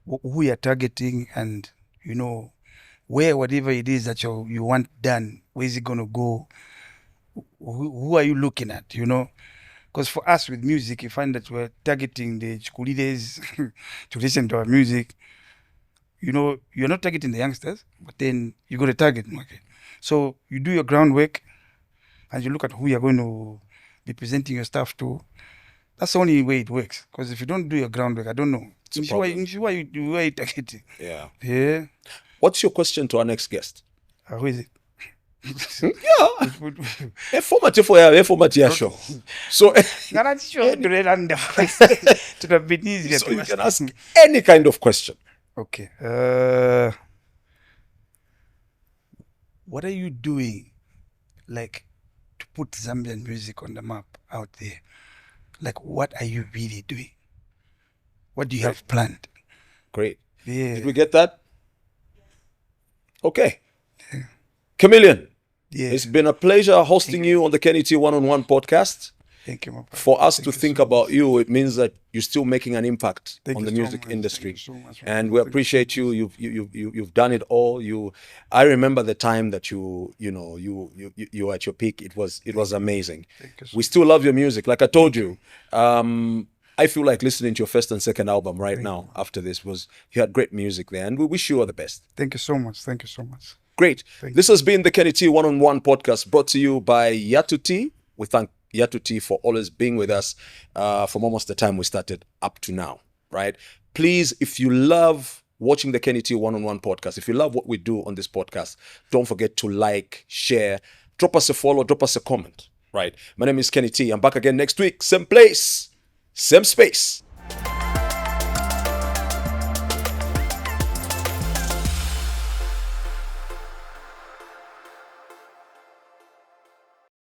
who you're targeting and, where whatever it is that you want done, where is it going to go? Who are you looking at, Because for us with music, you find that we're targeting the Chikulides to listen to our music. You're not targeting the youngsters, but then you got a target market. So you do your groundwork and you look at who you're going to be presenting your stuff to. That's the only way it works. Because if you don't do your groundwork, I don't know. Why you targeting? Yeah. Yeah. What's your question to our next guest? Who is it? Yeah. Format show. So you can ask any kind of question. Okay. What are you doing, like, to put Zambian music on the map out there? Like, what are you really doing? What do you have planned? Great. Yeah. Did we get that? Okay. Kmiliam. Yeah. It's been a pleasure hosting you on the Kenny T One-on-One podcast. Thank you, Mwape. For us to think about you, it means that you're still making an impact on the music industry. And we appreciate you. You've done it all. I remember the time that you were at your peak. It was amazing. We still love your music. Like I told you, I feel like listening to your first and second album right now after this you had great music there, and we wish you all the best. Thank you so much. Thank you so much. Great. This has been the Kenny T One-on-One podcast brought to you by Yatu Tea. We thank Yatu Tea for always being with us from almost the time we started up to now, right? Please, if you love watching the Kenny T One-on-One podcast, if you love what we do on this podcast, don't forget to like, share, drop us a follow, drop us a comment, right? My name is Kenny T. I'm back again next week. Same place, same space.